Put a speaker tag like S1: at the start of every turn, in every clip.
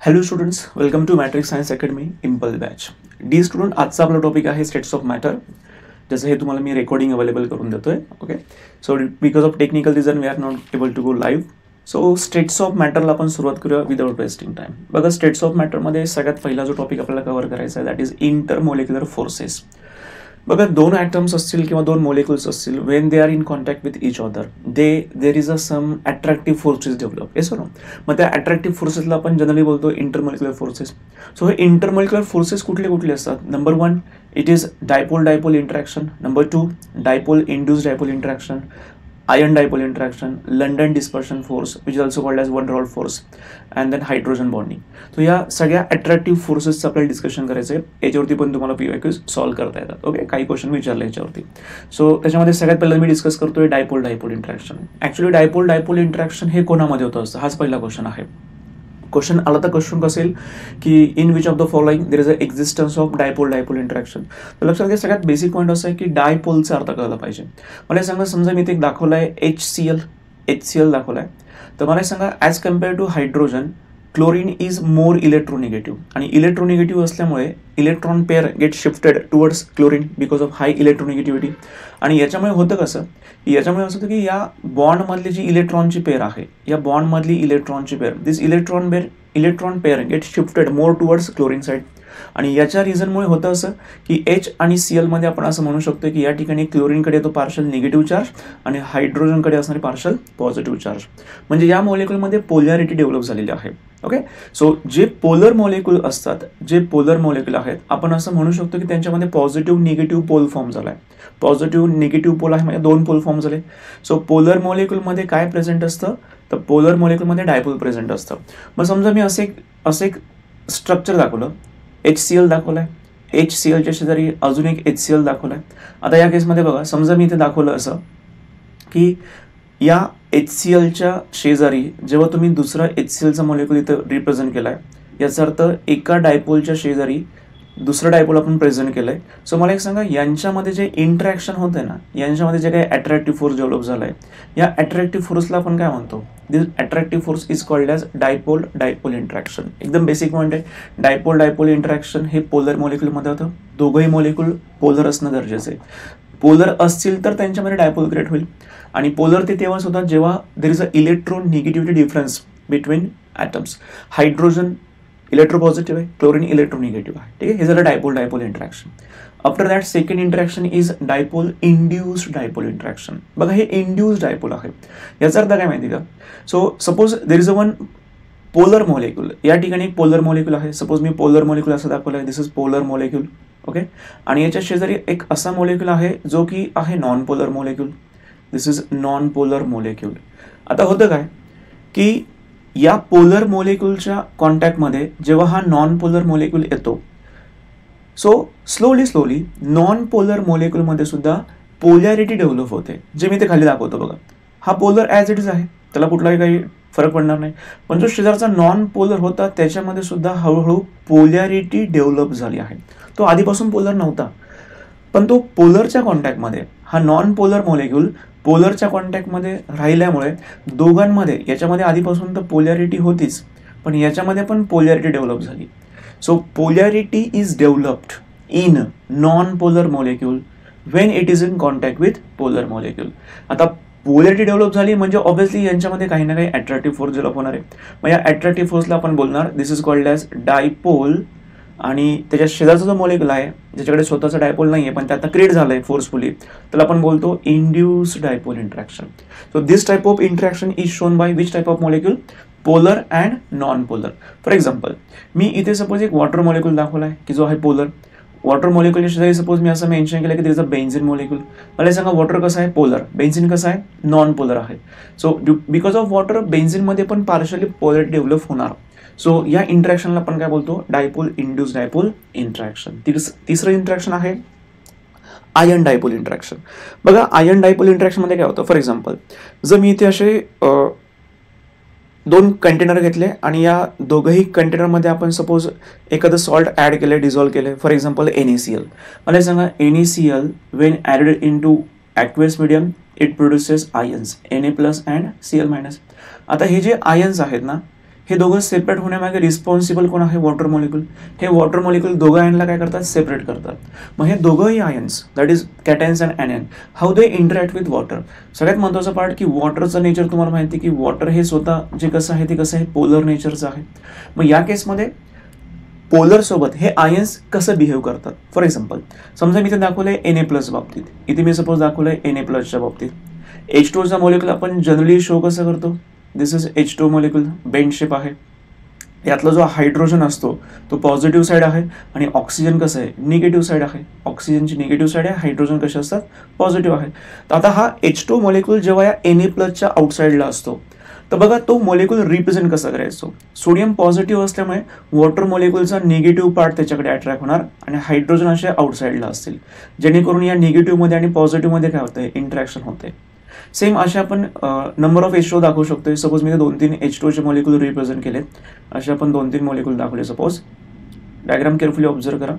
S1: Hello students, welcome to Matrix Science Academy impel batch. Dear student, आजचा आपला topic आहे states of matter. जसं हे तुम्हाला मी रेकॉर्डिंग अवेलेबल करून देतोय. Okay, so because of technical reason we are not able to go live. So status of मॅटरला आपण सुरुवात करूया विदाउट वेस्टिंग टाइम. बघा, स्टेट्स ऑफ मॅटरमध्ये सगळ्यात पहिला जो टॉपिक आपल्याला कव्हर करायचा आहे दॅट इज इंटरमोलेक्युलर फोर्सेस. बघा, दोन ॲटम्स असतील किंवा दोन मोलेक्युल्स असतील, when they are in contact with each other there is a some attractive forces develop. Yes no. मग त्या अट्रॅक्टिव्ह फोर्सेसला आपण जनरली बोलतो इंटरमोलिक्युलर फोर्सेस. सो हे इंटरमोलिक्युलर फोर्सेस कुठले कुठले असतात? Number 1 it is dipole dipole interaction. Number 2 dipole induced dipole interaction, ion dipole interaction, London dispersion force which is also called as van der Waals force, and then hydrogen bonding. तो या सगळ्या attractive फोर्सेसचं आपल्याला discussion करायचं आहे. याच्यावरती पण तुम्हाला PYQs solve करता येतात. ओके, काही क्वेश्चन विचारले याच्यावरती. सो त्याच्यामध्ये सगळ्यात पहिला मी डिस्कस करतोय dipole dipole interaction. Actually dipole dipole interaction हे कोणामध्ये होतं असतं, हाच पहिला क्वेश्चन आहे. क्वेश्चन आला तर क्वेश्चन कसेल की in which of the following there is a existence of dipole dipole interaction. तर लक्षात घ्या, सगळ्यात बेसिक पॉईंट असं आहे की डायपोलचा अर्थ कळला पाहिजे. मला सांगा, समजा मी इथे दाखवला आहे HCl दाखवला आहे. तर मला सांगा, as compare to hydrogen chlorine is more electronegative, आणि इलेक्ट्रोनिगेटिव्ह असल्यामुळे electron pair get shifted towards chlorine because of high electronegativity. आणि याच्यामुळे होतं कसं, याच्यामुळे असं होतं की या बॉन्डमधली जी इलेक्ट्रॉनची पेअर आहे, या बॉन्डमधली इलेक्ट्रॉनची pair, this electron pair get shifted more towards chlorine side. आणि याच्या रिझनमुळे होतं असं की H आणि Cl मध्ये आपण असं म्हणू शकतो की या ठिकाणी क्लोरीनकडे येतो पार्शल निगेटिव्ह चार्ज आणि हायड्रोजनकडे असणारे पार्शल पॉझिटिव्ह चार्ज. म्हणजे या मॉलिक्युलमध्ये पोलॅरिटी डेव्हलप झालेली आहे. ओके, सो जे पोलर मॉलिक्युल असतात, जे पोलर मॉलिक्युल आहेत, आपण असं म्हणू शकतो की त्यांच्यामध्ये पॉझिटिव्ह निगेटिव्ह पोल फॉर्म झालाय. पॉझिटिव्ह निगेटिव्ह पोल आहे म्हणजे दोन पोल फॉर्म झाले. सो पोलर मॉलिक्युलमध्ये काय प्रेझेंट असतं, तर पोलर मॉलिक्युलमध्ये डायपोल प्रेझेंट असतं. मग समजा मी असं एक स्ट्रक्चर दाखवलं, HCl दाखवलाय, HClच्या शेजारी अजून एक HCl दाखवलाय. आता या केसमध्ये बघा, समजा मी इथे दाखवलं असं की या HClच्या शेजारी जेव्हा तुम्ही दुसरा HClचा मॉलिक्युल इथं रिप्रेझेंट केलाय, याचा अर्थ एका डायपोलच्या शेजारी दुसरं डायपोल आपण प्रेझेंट केलंय. सो मला एक सांगा, यांच्यामध्ये जे इंटरॅक्शन होतंय ना, यांच्यामध्ये जे काही अट्रॅक्टिव्ह फोर्स डेव्हलप झालाय, या अट्रॅक्टिव्ह फोर्सला आपण काय म्हणतो? This attractive force is called as dipole dipole interaction. एकदम बेसिक पॉईंट आहे. डायपोल डायपोल इंटरॅक्शन हे पोलर मॉलिक्युलमध्ये होतं. दोघंही मॉलिक्युल पोलर असणं गरजेचं आहे. पोलर असतील तर त्यांच्यामध्ये डायपोल क्रिएट होईल. आणि पोलर ते तेव्हाच होतात जेव्हा there is a electronegativity difference between atoms. Hydrogen electropositive आहे, क्लोरीन इलेक्ट्रोनिगेटिव्ह आहे. ठीक आहे, हे झालं dipole dipole interaction. After that second interaction is dipole induced dipole interaction. बघा, हे इंड्यूस्ड डायपोल आहे. याचा अर्थ काय माहिती का? So suppose there is a one polar molecule. या ठिकाणी एक पोलर मॉलिक्युल आहे. सपोज मी पोलर मॉलिक्युल असं दाखवलं आहे, this is polar molecule. Okay, आणि याच्या शेजारी एक असा मॉलिक्युल आहे जो की आहे non polar molecule. This is non polar molecule. आता होतं काय की या पोलर मॉलिक्युलच्या कॉन्टॅक्टमध्ये जेव्हा हा नॉन पोलर मॉलिक्युल येतो, सो स्लोली नॉन पोलर मॉलिक्युलमध्ये सुद्धा पोलॅरिटी डेव्हलप होते, जे मी ते खाली दाखवतो. बघा, हा पोलर ॲज इट इज आहे, त्याला कुठलाही काही फरक पडणार नाही. पण जो शेजारचा नॉन पोलर होता त्याच्यामध्ये सुद्धा हळूहळू पोलॅरिटी डेव्हलप झाली आहे. तो आधीपासून पोलर नव्हता, पण तो पोलरच्या कॉन्टॅक्टमध्ये, हा नॉन पोलर मॉलिक्युल पोलरच्या कॉन्टॅक्टमध्ये राहिल्यामुळे दोघांमध्ये, याच्यामध्ये आधीपासून तर पोलॅरिटी होतीच, पण याच्यामध्ये पण पोलॅरिटी डेव्हलप झाली. So polarity is developed in non polar molecule Wien it is in contact with polar molecule. आता पोलॅरिटी डेव्हलप झाली म्हणजे ऑब्व्हियसली यांच्यामध्ये काही ना काही अट्रॅक्टिव्ह फोर्स डेव्हलप होणार आहे. मग या अट्रॅक्टिव्ह फोर्सला आपण बोलणार दिस इज कॉल्ड ॲज डायपोल. आणि त्याच्या शेजारचा जो मॉलिक्युल आहे, ज्याच्याकडे स्वतःचा डायपोल नाही आहे पण ते आता क्रिएट झालंय फोर्सफुली, त्याला आपण बोलतो induced dipole interaction. So this type of interaction is shown by which type of molecule? Polar and non polar. For example, मी इथे सपोज एक वॉटर मॉलिक्युल दाखवला आहे की जो आहे पोलर. वॉटर मॉलिक्युलच्या शेजारी सपोज मी असं मेन्शन केलं की देर इज अ बेन्झिन मॉलिक्युल. मला सांगा, वॉटर कसं आहे? पोलर. बेन्झिन कसं आहे? नॉन पोलर आहे. सो बिकॉज ऑफ वॉटर, बेन्झिनमध्ये पण पार्शली पोलॅरिटी डेव्हलप होणार. सो या इंटरॅक्शनला आपण काय बोलतो? Dipole induced dipole interaction. तिसरं इंटरॅक्शन आहे आयन डायपोल इंटरॅक्शन. बघा, आयन डायपोल इंटरॅक्शनमध्ये काय होतं? फॉर एक्झाम्पल, जर मी इथे असे दोन कंटेनर घेतले आणि या दोघंही कंटेनरमध्ये आपण सपोज एखादं सॉल्ट ॲड केलं, डिझॉल्व्ह केलं. For example NaCl. मला सांगा, NaCl when added into aqueous medium it produces ions Na+ and Cl-. आता हे जे आयन्स आहेत ना, हे दोघं सेपरेट होण्यामागे रिस्पॉन्सिबल कोण आहे? Water molecule. हे वॉटर मॉलिक्यूल दोघं आयनला काय करतात? सेपरेट करतात. मग हे दोघंही ions, that is cations and anion, how they interact with water. सगळ्यात महत्त्वाचा पार्ट की वॉटरचं नेचर तुम्हाला माहिती की वॉटर हे स्वतः जे कसं आहे ते कसं आहे? पोलर नेचरचं आहे. मग या केसमध्ये पोलर सोबत हे आयन्स कसं बिहेव करतात? फॉर एक्झाम्पल समजा मी इथे दाखवलंय Na+ बाबतीत, इथे मी सपोज दाखवलंय Na+च्या बाबतीत. H2चा मॉलिक्यूल आपण जनरली शो कसं करतो? This is H2 molecule, bend shape आहे. यातला जो हायड्रोजन असतो तो पॉझिटिव्ह साईड आहे आणि ऑक्सिजन कसं आहे? निगेटिव्ह साईड आहे. ऑक्सिजनची निगेटिव्ह साईड आहे, हायड्रोजन कसे असतात? पॉझिटिव्ह आहे. तर आता हा H2 मॉलिक्यूल जेव्हा या Na+च्या आउटसाईडला असतो तर बघा तो मॉलिक्यूल रिप्रेझेंट कसा करायचो? सोडियम पॉझिटिव्ह असल्यामुळे वॉटर मॉलिक्यूलचा निगेटिव्ह पार्ट त्याच्याकडे अट्रॅक्ट होणार आणि हायड्रोजन असे आउटसाईडला असतील, जेणेकरून या निगेटिव्हमध्ये आणि पॉझिटिव्हमध्ये काय होतंय? इंटरॅक्शन होते. सेम असे आपण नंबर ऑफ H2 दाखवू शकतो. सपोज मी 2-3 H2चे मॉलिक्यूल रिप्रेझेंट केले, असे आपण 2-3 मॉलिक्यूल दाखवले. सपोज डायग्राम केअरफुली ऑब्झर्व करा.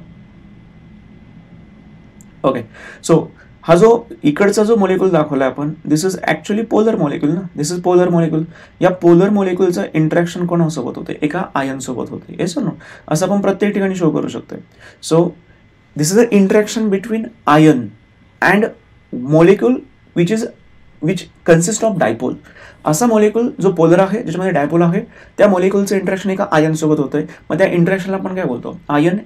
S1: ओके, सो हा जो इकडचा जो मॉलिक्यूल दाखवला आपण, दिस इज ऍक्च्युअली पोलर मॉलिक्यूल ना, दिस इज पोलर मॉलिक्यूल. या पोलर मॉलिक्यूलचं इंटरॅक्शन कोणासोबत होते? एका आयन सोबत होते. येस नो, असं आपण प्रत्येक ठिकाणी शो करू शकतोय. So this is a interaction between ion and molecule which consist of dipole. असा मॉलिक्यूल जो पोलर आहे, ज्याच्यामध्ये डायपोल आहे, त्या मॉलिक्यूलचं इंटरॅक्शन एका आयन सोबत होतंय. मग त्या इंटरॅक्शनला आपण काय बोलतो? Ion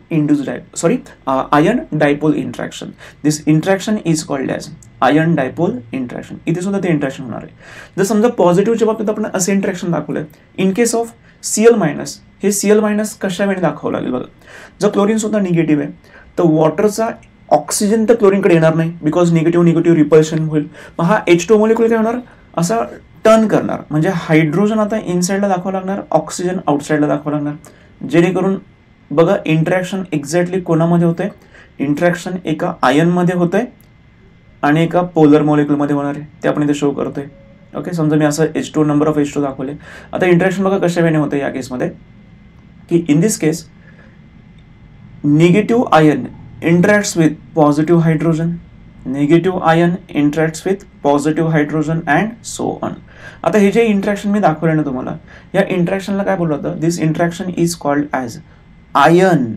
S1: dipole interaction. This interaction is called as ion dipole interaction. इथे सुद्धा ते इंटरॅक्शन होणार आहे. जर समजा पॉझिटिव्हच्या बाबतीत आपण असे इंटरॅक्शन दाखवलंय. इन केस ऑफ Cl-, हे Cl- कशा वेळी दाखवावं लागेल बघा. जर क्लोरीन सुद्धा निगेटिव्ह आहे तर वॉटरचा ऑक्सिजन तर क्लोरीनकडे येणार नाही, बिकॉज निगेटिव्ह रिपल्शन होईल. मग हा H2 मॉलिक्यूल काय होणार? असा टर्न करणार, म्हणजे हायड्रोजन आता इनसाइडला दाखवावं लागणार, ऑक्सिजन आउटसाइडला दाखवावं लागणार, जेणेकरून बघा इंटरॅक्शन एक्झॅक्टली कोणामध्ये होतंय? इंटरॅक्शन एका आयनमध्ये होतंय आणि एका पोलर मॉलिक्यूलमध्ये होणार आहे. ते आपण इथे शो करतोय. ओके, समजा मी असं H2 नंबर ऑफ H2 दाखवले. आता इंटरॅक्शन बघा कशा वेळेने होतं या केसमध्ये की in this case negative ion interacts with positive hydrogen, negative ion interacts with positive hydrogen and so on. आता हे जे इंटरॅक्शन मी दाखवलं ना तुम्हाला, या इंटरॅक्शनला काय बोललं जातं? This interaction is called as ion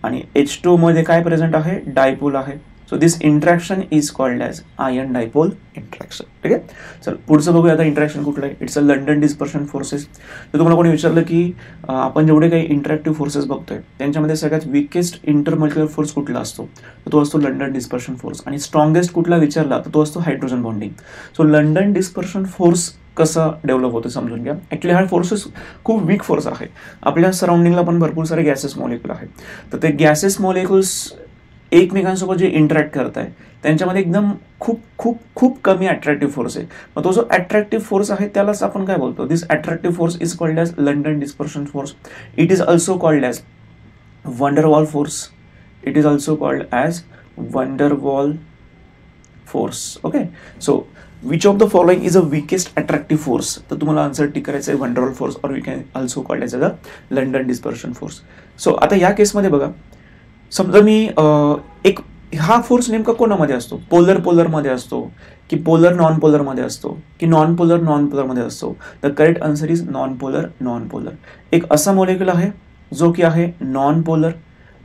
S1: आणि H2 मध्ये काय प्रेझेंट आहे? डायपोल आहे. So this interaction is called as ion dipole interaction. ठीक आहे, चल पुढचं बघूया आता इंटरॅक्शन कुठलं आहे. It's a London dispersion forces. तर तुम्हाला कोणी विचारलं की आपण जेवढे काही इंटरॅक्टिव्ह फोर्सेस बघतोय त्यांच्यामध्ये सगळ्यात विकेस्ट इंटरमॉलिक्युलर फोर्स कुठला असतो? तर तो असतो लंडन डिस्पर्शन फोर्स. आणि स्ट्रॉंगेस्ट कुठला विचारला तर तो असतो hydrogen bonding. So London dispersion force कसा डेव्हलप होतो समजून घ्या. ॲक्च्युली हा फोर्सेस खूप वीक फोर्स आहे. आपल्या सराउंडिंगला पण भरपूर सारे गॅसेस मॉलिक्यूल आहेत. तर ते गॅसेस मॉलिक्युल्स एकमेकांसोबत जे इंटरॅक्ट करत आहे त्यांच्यामध्ये एकदम खूप खूप खूप कमी अट्रॅक्टिव्ह फोर्स आहे. मग तो जो अट्रॅक्टिव्ह फोर्स आहे त्यालाच आपण काय बोलतो? This attractive force is called as London dispersion force. It is also called as Van der Waals force. It is also called as Van der Waals force. Okay, so which of the following is a weakest attractive force? तर तुम्हाला answer tick करायचं आहे Van der Waals force और we can also called as a London dispersion force. So आता या केसमध्ये बघा, समजा मी एक हा फोर्स नेमका कोणामध्ये असतो? पोलरमध्ये असतो की पोलर नॉन पोलरमध्ये असतो की नॉन पोलरमध्ये असतो? The correct answer is non polar. एक असा मॉलिक्यूल आहे जो की आहे नॉन पोलर,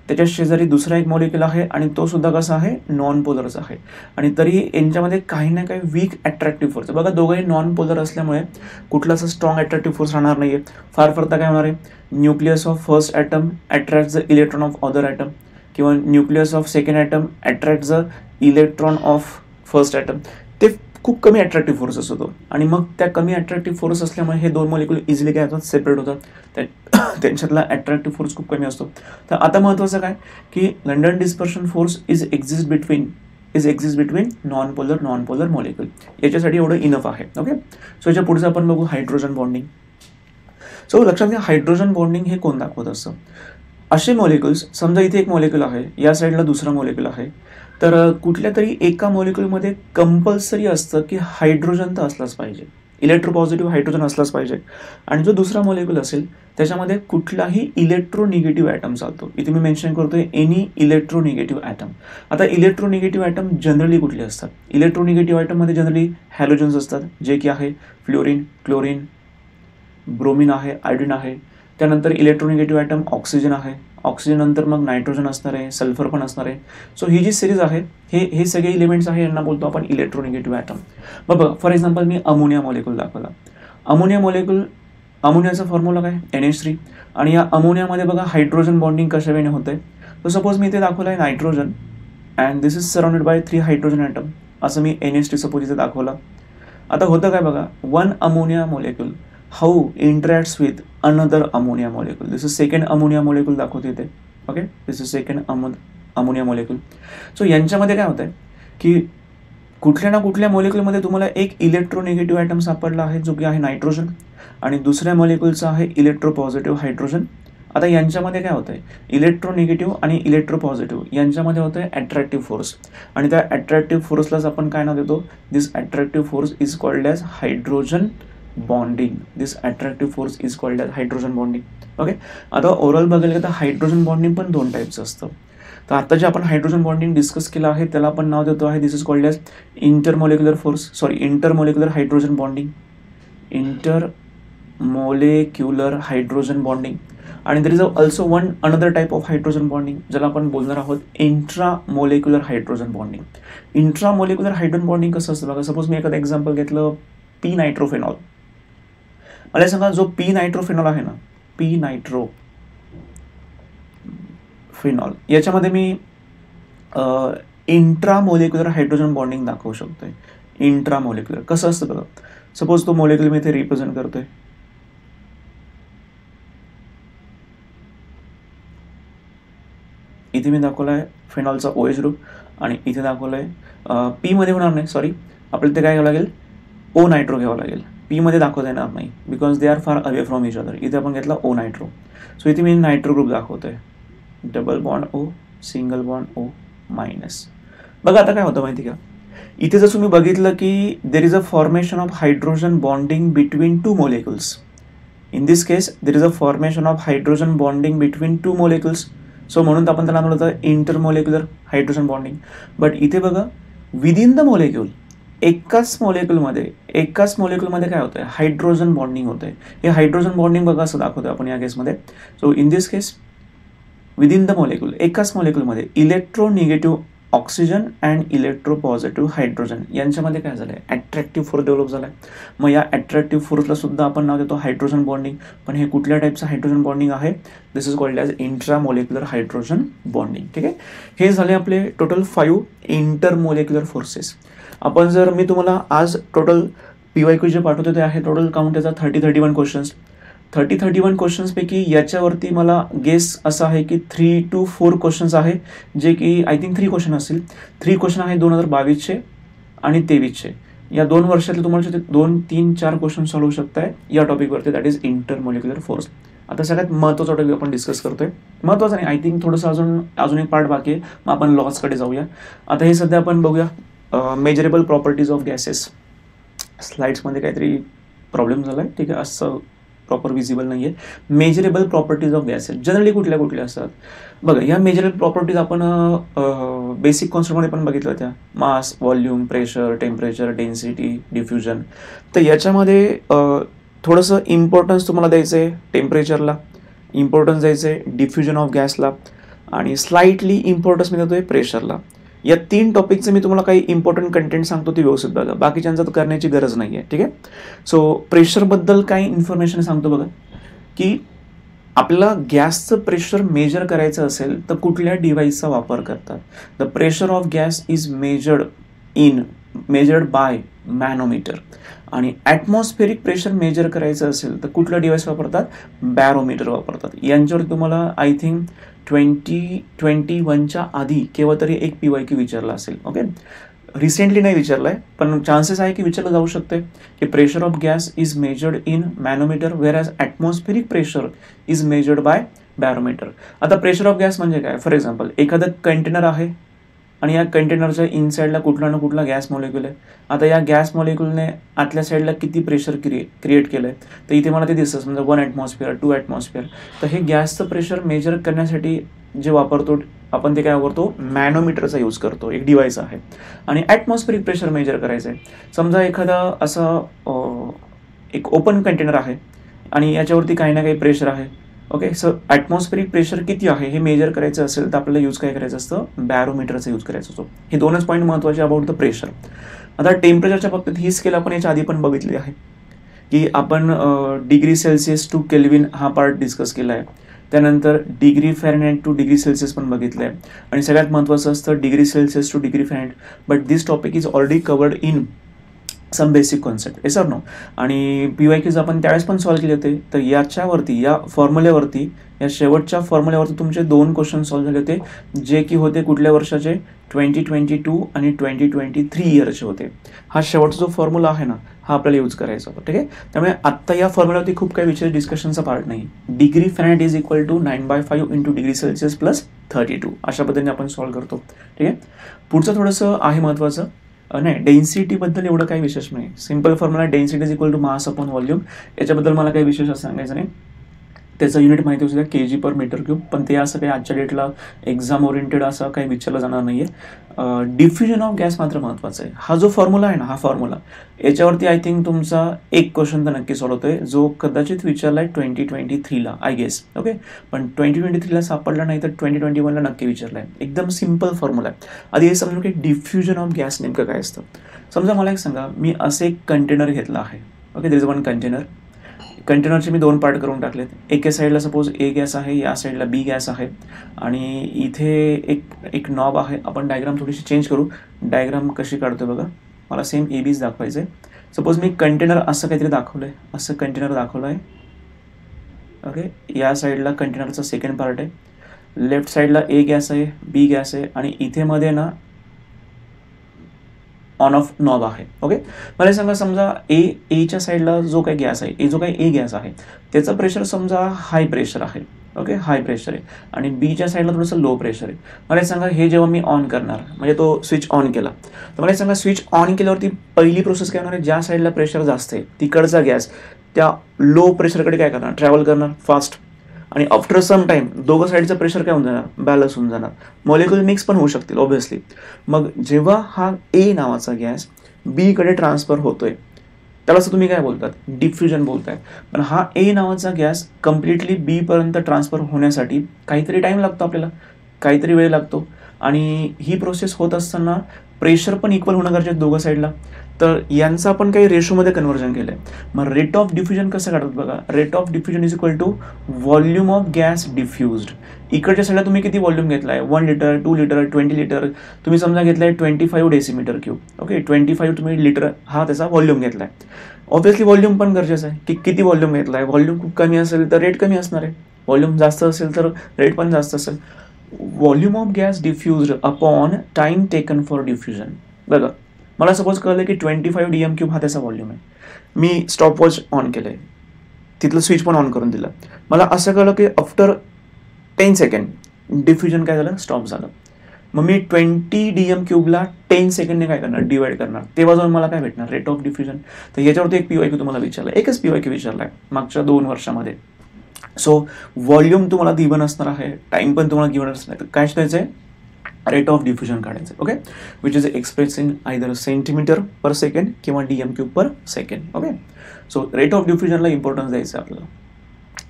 S1: त्याच्या शेजारी दुसरा एक मॉलिक्यूल आहे आणि तो सुद्धा कसा आहे? नॉन पोलरचा आहे. आणि तरी यांच्यामध्ये काही ना काही वीक अट्रॅक्टिव्ह फोर्स. बघा दोघंही नॉन पोलर असल्यामुळे कुठलाच स्ट्रॉंग अट्रॅक्टिव्ह फोर्स राहणार नाहीये. फार काय होणार आहे? Nucleus of first atom attract the electron of other atom किंवा nucleus of second atom attract the electron of first atom. ते खूप कमी अट्रॅक्टिव्ह फोर्सेस होतो आणि मग त्या कमी अट्रॅक्टिव्ह फोर्स असल्यामुळे हे दोन मॉलिक्यूल इझिली काय होतात? सेपरेट होतात. त्यांच्यातला अट्रॅक्टिव्ह फोर्स खूप कमी असतो. तर आता महत्त्वाचं काय की London dispersion force is exist between non polar molecule. याच्यासाठी एवढं इनफ आहे. ओके, सो याच्या पुढचं आपण बघू हायड्रोजन बॉन्डिंग. सो लक्षात घ्या, हायड्रोजन बॉन्डिंग हे कोण दाखवत असतं? असे मॉलिक्युल्स, समजा इथे एक मॉलिक्यूल आहे, या साईडला दुसरा मॉलिक्यूल आहे, तर कुठल्या तरी एका मॉलिक्यूलमध्ये कंपल्सरी असतं की हायड्रोजन तर असलाच पाहिजे, इलेक्ट्रोपॉझिटिव्ह हायड्रोजन असलाच पाहिजे. आणि जो दुसरा मॉलिक्यूल असेल त्याच्यामध्ये कुठलाही इलेक्ट्रोनिगेटिव्ह ॲटम चालतो. इथे मी मेन्शन करतोय एनी इलेक्ट्रोनिगेटिव्ह ॲटम. आता इलेक्ट्रोनिगेटिव्ह ॲटम जनरली कुठले असतात? इलेक्ट्रोनिगेटिव्ह ॲटममध्ये जनरली हॅलोजन्स असतात, जे की आहे फ्लोरीन, क्लोरीन, ब्रोमीन आहे, आयोडीन आहे, त्यानंतर इलेक्ट्रोनिगेटिव्ह ॲटम ऑक्सिजन आहे, ऑक्सिजन नंतर मग नायट्रोजन असणार आहे, सल्फर पण असणार आहे. सो ही जी सिरीज आहे हे सगळे इलिमेंट्स आहे, यांना बोलतो आपण इलेक्ट्रोनिगेटिव्ह ॲटम. बघा for example me ammonia molecule दाखवला. अमोनिया मॉलिक्यूल, अमोनियाचा फॉर्म्युला काय NH3, आणि या अमोनियामध्ये बघा हायड्रोजन बॉन्डिंग कशा वेळेने होते. तर सपोज मी इथे दाखवलं आहे nitrogen and this is surrounded by 3 hydrogen atom, असं मी NH3 सपोज इथे दाखवलं. आता होतं काय बघा, 1 ammonia molecule how interacts with another ammonia molecule. This is second ammonia molecule दाखवते इथे. Okay, this is second ammonia molecule. So यांच्यामध्ये काय होतं आहे की कुठल्या ना कुठल्या मॉलिक्यूलमध्ये तुम्हाला एक इलेक्ट्रोनिगेटिव्ह ॲटम सापडला आहे जो की आहे नायट्रोजन, आणि दुसऱ्या मॉलिक्यूलचा आहे इलेक्ट्रोपॉझिटिव्ह हायड्रोजन. आता यांच्यामध्ये काय होतं आहे, इलेक्ट्रोनिगेटिव्ह आणि इलेक्ट्रोपॉझिटिव्ह यांच्यामध्ये होतं आहे अट्रॅक्टिव्ह फोर्स, आणि त्या अट्रॅक्टिव्ह फोर्सलाच आपण काय नाव देतो, this attractive force is called as hydrogen bonding. This attractive force is called as hydrogen bonding. Okay, आता ओव्हरऑल बघायला तर हायड्रोजन बॉन्डिंग पण 2 टाईपचं असतं. तर आता जे आपण हायड्रोजन बॉन्डिंग डिस्कस केलं आहे त्याला आपण नाव देतो आहे, this is called as intermolecular hydrogen bonding. Intermolecular hydrogen bonding. आणि there is also one another type of hydrogen bonding ज्याला आपण बोलणार आहोत intramolecular hydrogen bonding. Intramolecular hydrogen bonding कसं असतं बघा, सपोज मी एखादं एक्झाम्पल घेतलं पी नायट्रोफेनॉल. मला सांगा जो पी नायट्रोफेनॉल आहे ना, पी नायट्रोफेनॉल याच्यामध्ये मी इंट्रामोलिक्युलर हायड्रोजन बॉन्डिंग दाखवू शकतोय. इंट्रामोलिक्युलर कसं असतं बघा, सपोज तो मॉलिक्युल मी इथे रिप्रेझेंट करतोय. इथे मी दाखवला आहे फेनॉलचा OH ग्रुप, आणि इथे दाखवलं आहे पी मध्ये होणार नाही, सॉरी आपल्याला ते काय घ्यावं लागेल, O नायट्रो घ्यावं लागेल. पी मध्ये दाखवता येणार नाही because they are far away from each other. इथे आपण घेतला O नायट्रो. सो इथे मी नायट्रो ग्रुप दाखवतोय, double bond O, single bond O minus. बघा आता काय होतं माहिती का, इथे जर तुम्ही बघितलं की देर is a formation of hydrogen bonding between 2 molecules. In this case there is a formation of hydrogen bonding between 2 molecules. So म्हणून आपण त्याला म्हणतो इंटरमॉलिक्युलर हायड्रोजन बॉन्डिंग. बट इथे बघा विदिन द मॉलिक्यूल, एकाच मॉलिक्यूलमध्ये काय होतंय, हायड्रोजन बॉन्डिंग होतंय. हे हायड्रोजन बॉन्डिंग बघा असं दाखवतोय आपण या केसमध्ये. So in this case within the molecule, एकाच मॉलिक्यूलमध्ये इलेक्ट्रोनिगेटिव्ह ऑक्सिजन अँड इलेक्ट्रोपॉझिटिव्ह हायड्रोजन यांच्यामध्ये काय झालंय, अट्रॅक्टिव्ह फोर्स डेव्हलप झालाय. मग या अट्रॅक्टिव्ह फोर्सला सुद्धा आपण नाव देतो हायड्रोजन बॉन्डिंग. पण हे कुठल्या टाईपचं हायड्रोजन बॉन्डिंग आहे, this is called as intramolecular hydrogen bonding. ठीक आहे, हे झाले आपले टोटल 5 इंटरमोलिक्युलर फोर्सेस. आपण जर मी तुम्हाला आज टोटल PYQ जे पाठवतो ते आहे टोटल काउंट त्याचा 31 क्वेश्चन्स. 31 क्वेश्चन्सपैकी याच्यावरती मला गेस असा आहे की 3 to 4 क्वेश्चन्स आहे जे की आय थिंक 3 क्वेश्चन असतील. 3 क्वेश्चन आहे 2022चे आणि 23चे. या 2 वर्षातले तुम्हाला 2, 3, 4 क्वेश्चन सॉल्व्ह होऊ शकताय या टॉपिकवरती, दॅट इज इंटरमोलिक्युलर फोर्स. आता सगळ्यात महत्त्वाचा टॉपिक आपण डिस्कस करतोय, महत्त्वाचा नाही आय थिंक थोडंसं अजून एक पार्ट बाकी आहे. मग आपण लॉसकडे जाऊया. आता हे सध्या आपण बघूया मेजरेबल प्रॉपर्टीज ऑफ गॅसेस. स्लाइड्समध्ये काहीतरी प्रॉब्लेम झाला आहे, ठीक आहे, असं प्रॉपर विजिबल नाही आहे. Measurable properties of gases generally कुठल्या असतात बघा. या मेजरेबल प्रॉपर्टीज आपण बेसिक कॉन्सेप्टमध्ये पण बघितलं होत्या, mass, volume, pressure, temperature, density, diffusion. तर याच्यामध्ये थोडंसं इम्पॉर्टन्स तुम्हाला द्यायचं आहे टेम्परेचरला, इम्पॉर्टन्स द्यायचं आहे डिफ्युजन ऑफ गॅसला, आणि स्लाइटली इम्पॉर्टन्स मी देतोय प्रेशरला. या 3 टॉपिकचं मी तुम्हाला काही इम्पॉर्टंट कंटेंट सांगतो ते व्यवस्थित बघा, बाकीच्यांचं तर करण्याची गरज नाही आहे. ठीक आहे, सो प्रेशरबद्दल काही इन्फॉर्मेशन सांगतो बघा, की आपल्याला गॅसचं प्रेशर मेजर करायचं असेल तर कुठल्या डिव्हाइसचा वापर करतात. The pressure of gas is measured by manometer. आणि ॲटमॉस्फेरिक प्रेशर मेजर करायचं असेल तर कुठलं डिव्हाइस वापरतात, बॅरोमीटर वापरतात. यांच्यावर तुम्हाला आय थिंक 2021च्या आधी केव्हा तरी एक PYQ विचारला असेल. ओके, रिसेंटली नाही विचारला आहे पण चान्सेस आहे की विचारलं जाऊ शकते की pressure of gas is measured in manometer where as atmospheric pressure is measured by barometer. आता प्रेशर ऑफ गॅस म्हणजे काय, फॉर एक्झाम्पल एखादं कंटेनर आहे आणि या कंटेनरच्या इनसाईडला कुठला ना कुठला गॅस मॉलिक्यूल आहे. आता या गॅस मॉलिक्यूलने आतल्या साईडला किती प्रेशर क्रिएट केलं आहे, तर इथे मला ते दिसतं समजा 1 ॲटमॉस्फिअर, 2 ॲटमॉस्फिअर. तर हे गॅसचं प्रेशर मेजर करण्यासाठी जे वापरतो आपण ते काय वापरतो, मॅनोमीटरचा यूज करतो, एक डिव्हाइस आहे. आणि ॲटमॉस्फेरिक प्रेशर मेजर करायचं आहे, समजा एखादा असा एक ओपन कंटेनर आहे आणि याच्यावरती काही ना काही प्रेशर आहे. ओके, सो ॲटमॉस्फेरिक प्रेशर किती आहे हे मेजर करायचं असेल तर आपल्याला यूज काय करायचं असतं, बॅरोमीटरचा यूज करायचा असतो. हे दोनच पॉईंट महत्त्वाचे अबाउट द प्रेशर. आता टेम्परेचरच्या बाबतीत ही स्केल आपण याच्या आधी पण बघितली आहे की आपण डिग्री सेल्सिअस टू केल्विन हा पार्ट डिस्कस केला आहे. त्यानंतर degree Fahrenheit to degree Celsius पण बघितलं आहे. आणि सगळ्यात महत्त्वाचं असतं degree Celsius to degree Fahrenheit. But this topic is already covered in some basic concept. Yes or no. आणि PYQs आपण त्यावेळेस पण सॉल्व्ह केले होते. तर याच्यावरती, या फॉर्म्युल्यावरती, या शेवटच्या फॉर्म्युल्यावरती तुमचे 2 क्वेश्चन सॉल्व्ह झाले होते, जे की होते कुठल्या वर्षाचे, 2022 आणि 2023 इयरचे होते. हा शेवटचा जो फॉर्म्युला आहे ना, हा आपल्याला यूज करायचा होता. ठीक आहे. त्यामुळे आत्ता या फॉर्म्युल्यावरती खूप काही विशेष डिस्कशनचा पार्ट नाही. Degree Fahrenheit is equal to 9/5 into degree Celsius plus 32 अशा पद्धतीने आपण सॉल्व्ह करतो. ठीक आहे. पुढचं थोडंसं आहे महत्त्वाचं. नाही, डेन्सिटीबद्दल एवढं काही विशेष नाही. Simple formula density is equal to mass upon volume. याच्याबद्दल मला काही विशेष असं सांगायचं नाही. त्याचं युनिट माहिती असू द्या kg/m³. पण ते असं काही आजच्या डेटला एक्झाम ओरिएंटेड असं काही विचारलं जाणार नाही आहे. डिफ्युजन ऑफ गॅस मात्र महत्त्वाचा आहे. हा जो फॉर्म्युला आहे ना, हा फॉर्म्युला याच्यावरती आय थिंक तुमचा एक क्वेश्चन तर नक्की सॉल्व्ह होतोय, जो कदाचित विचारला आहे 2023ला आय गेस. ओके, पण 2023ला सापडला नाही तर 2021ला नक्की विचारला आहे. एकदम सिम्पल फॉर्म्युला आहे. आधी हे समजून की डिफ्युजन ऑफ गॅस नेमकं काय असतं. समजा मला एक सांगा, मी असं एक कंटेनर घेतला आहे. Okay, there is one container. कंटेनरचे मी 2 पार्ट करून टाकलेत. एका साईडला सपोज A गॅस आहे, या साईडला B गॅस आहे. आणि इथे एक नॉब आहे. आपण डायग्राम थोडीशी चेंज करू. डायग्राम कशी काढतोय बघा. मला सेम ABच दाखवायचं आहे. सपोज मी कंटेनर असं काहीतरी दाखवलं आहे, असं कंटेनर दाखवलं आहे. ओके, या साईडला कंटेनरचा सेकंड पार्ट आहे. लेफ्ट साईडला A गॅस आहे, B गॅस आहे आणि इथे मध्ये ना ऑन ऑफ नॉब आहे. ओके, मला सांगा, समजा एच्या साईडला जो काही गॅस आहे, जो काही A गॅस आहे, त्याचं प्रेशर समजा हाय प्रेशर आहे. ओके, हाय प्रेशर आहे. आणि Bच्या साईडला थोडंसं लो प्रेशर आहे. मला सांगा, हे जेव्हा मी ऑन करणार, म्हणजे तो स्विच ऑन केला, तर मला सांगा स्विच ऑन केल्यावरती पहिली प्रोसेस काय होणार आहे, ज्या साईडला प्रेशर जास्त आहे तिकडचा गॅस त्या लो प्रेशरकडे काय करणार, ट्रॅव्हल करणार फास्ट. आणि आफ्टर सम टाइम दोघं साईडचं प्रेशर काय होऊन जाणार, बॅलन्स होऊन जाणार. मॉलिक्युल मिक्स पण होऊ शकतील ऑब्व्हियसली. मग जेव्हा हा A नावाचा गॅस B कडे ट्रान्सफर होतोय त्याला असं तुम्ही काय बोलतात, डिफ्युजन बोलताय. पण हा A नावाचा गॅस कम्प्लिटली B पर्यंत ट्रान्सफर होण्यासाठी काहीतरी टाइम लागतो, आपल्याला काहीतरी वेळ लागतो. आणि ही प्रोसेस होत असताना प्रेशर पण इक्वल होणं गरजेचं दोघं साईडला. तर यांचं आपण काही रेशोमध्ये कन्व्हर्जन केलं आहे. मग रेट ऑफ डिफ्युजन कसं काढतात बघा. Rate of diffusion is equal to volume of gas diffused. इकडच्या साईडला तुम्ही किती व्हॉल्यूम घेतला आहे, 1 लिटर, 2 लिटर, 20 लिटर. तुम्ही समजा घेतला आहे 25 डेसिमीटर क्यूब. ओके, 25 तुम्ही लिटर हा त्याचा व्हॉल्यूम घेतला आहे. ऑब्व्हियसली व्हॉल्यूम पण गरजेचं आहे की किती व्हॉल्यूम घेतला आहे. व्हॉल्यूम खूप कमी असेल तर रेट कमी असणार आहे, व्हॉल्यूम जास्त असेल तर रेट पण जास्त असेल. Volume of gas diffused upon time taken for diffusion. बघा, मला सपोज कळलं की 25 DM³ हा त्याचा व्हॉल्यूम आहे. मी स्टॉपवॉच ऑन केलं आहे, तिथलं स्विच पण ऑन करून दिलं. मला असं कळलं की आफ्टर 10 सेकंड डिफ्युजन काय झालं, स्टॉप झालं. मग मी 20 DM³ 10 सेकंडने काय करणार, डिवाइड करणार. तेव्हा जाऊन मला काय भेटणार, रेट ऑफ डिफ्युजन. तर याच्यावरती एक PYQ तुम्हाला विचारला, एकच PYQ विचारला आहे मागच्या 2 वर्षामध्ये. सो व्हॉल्यूम तुम्हाला गिवन असणार आहे, टाइम पण तुम्हाला गिवन असणार आहे. तर काय शोधायचं आहे, रेट ऑफ डिफ्युजन काढायचं. Okay, which is express in either centimeter per second किंवा DM³ per second. Okay, so rate of डिफ्युजनला इम्पॉर्टन्स द्यायचं आहे आपल्याला.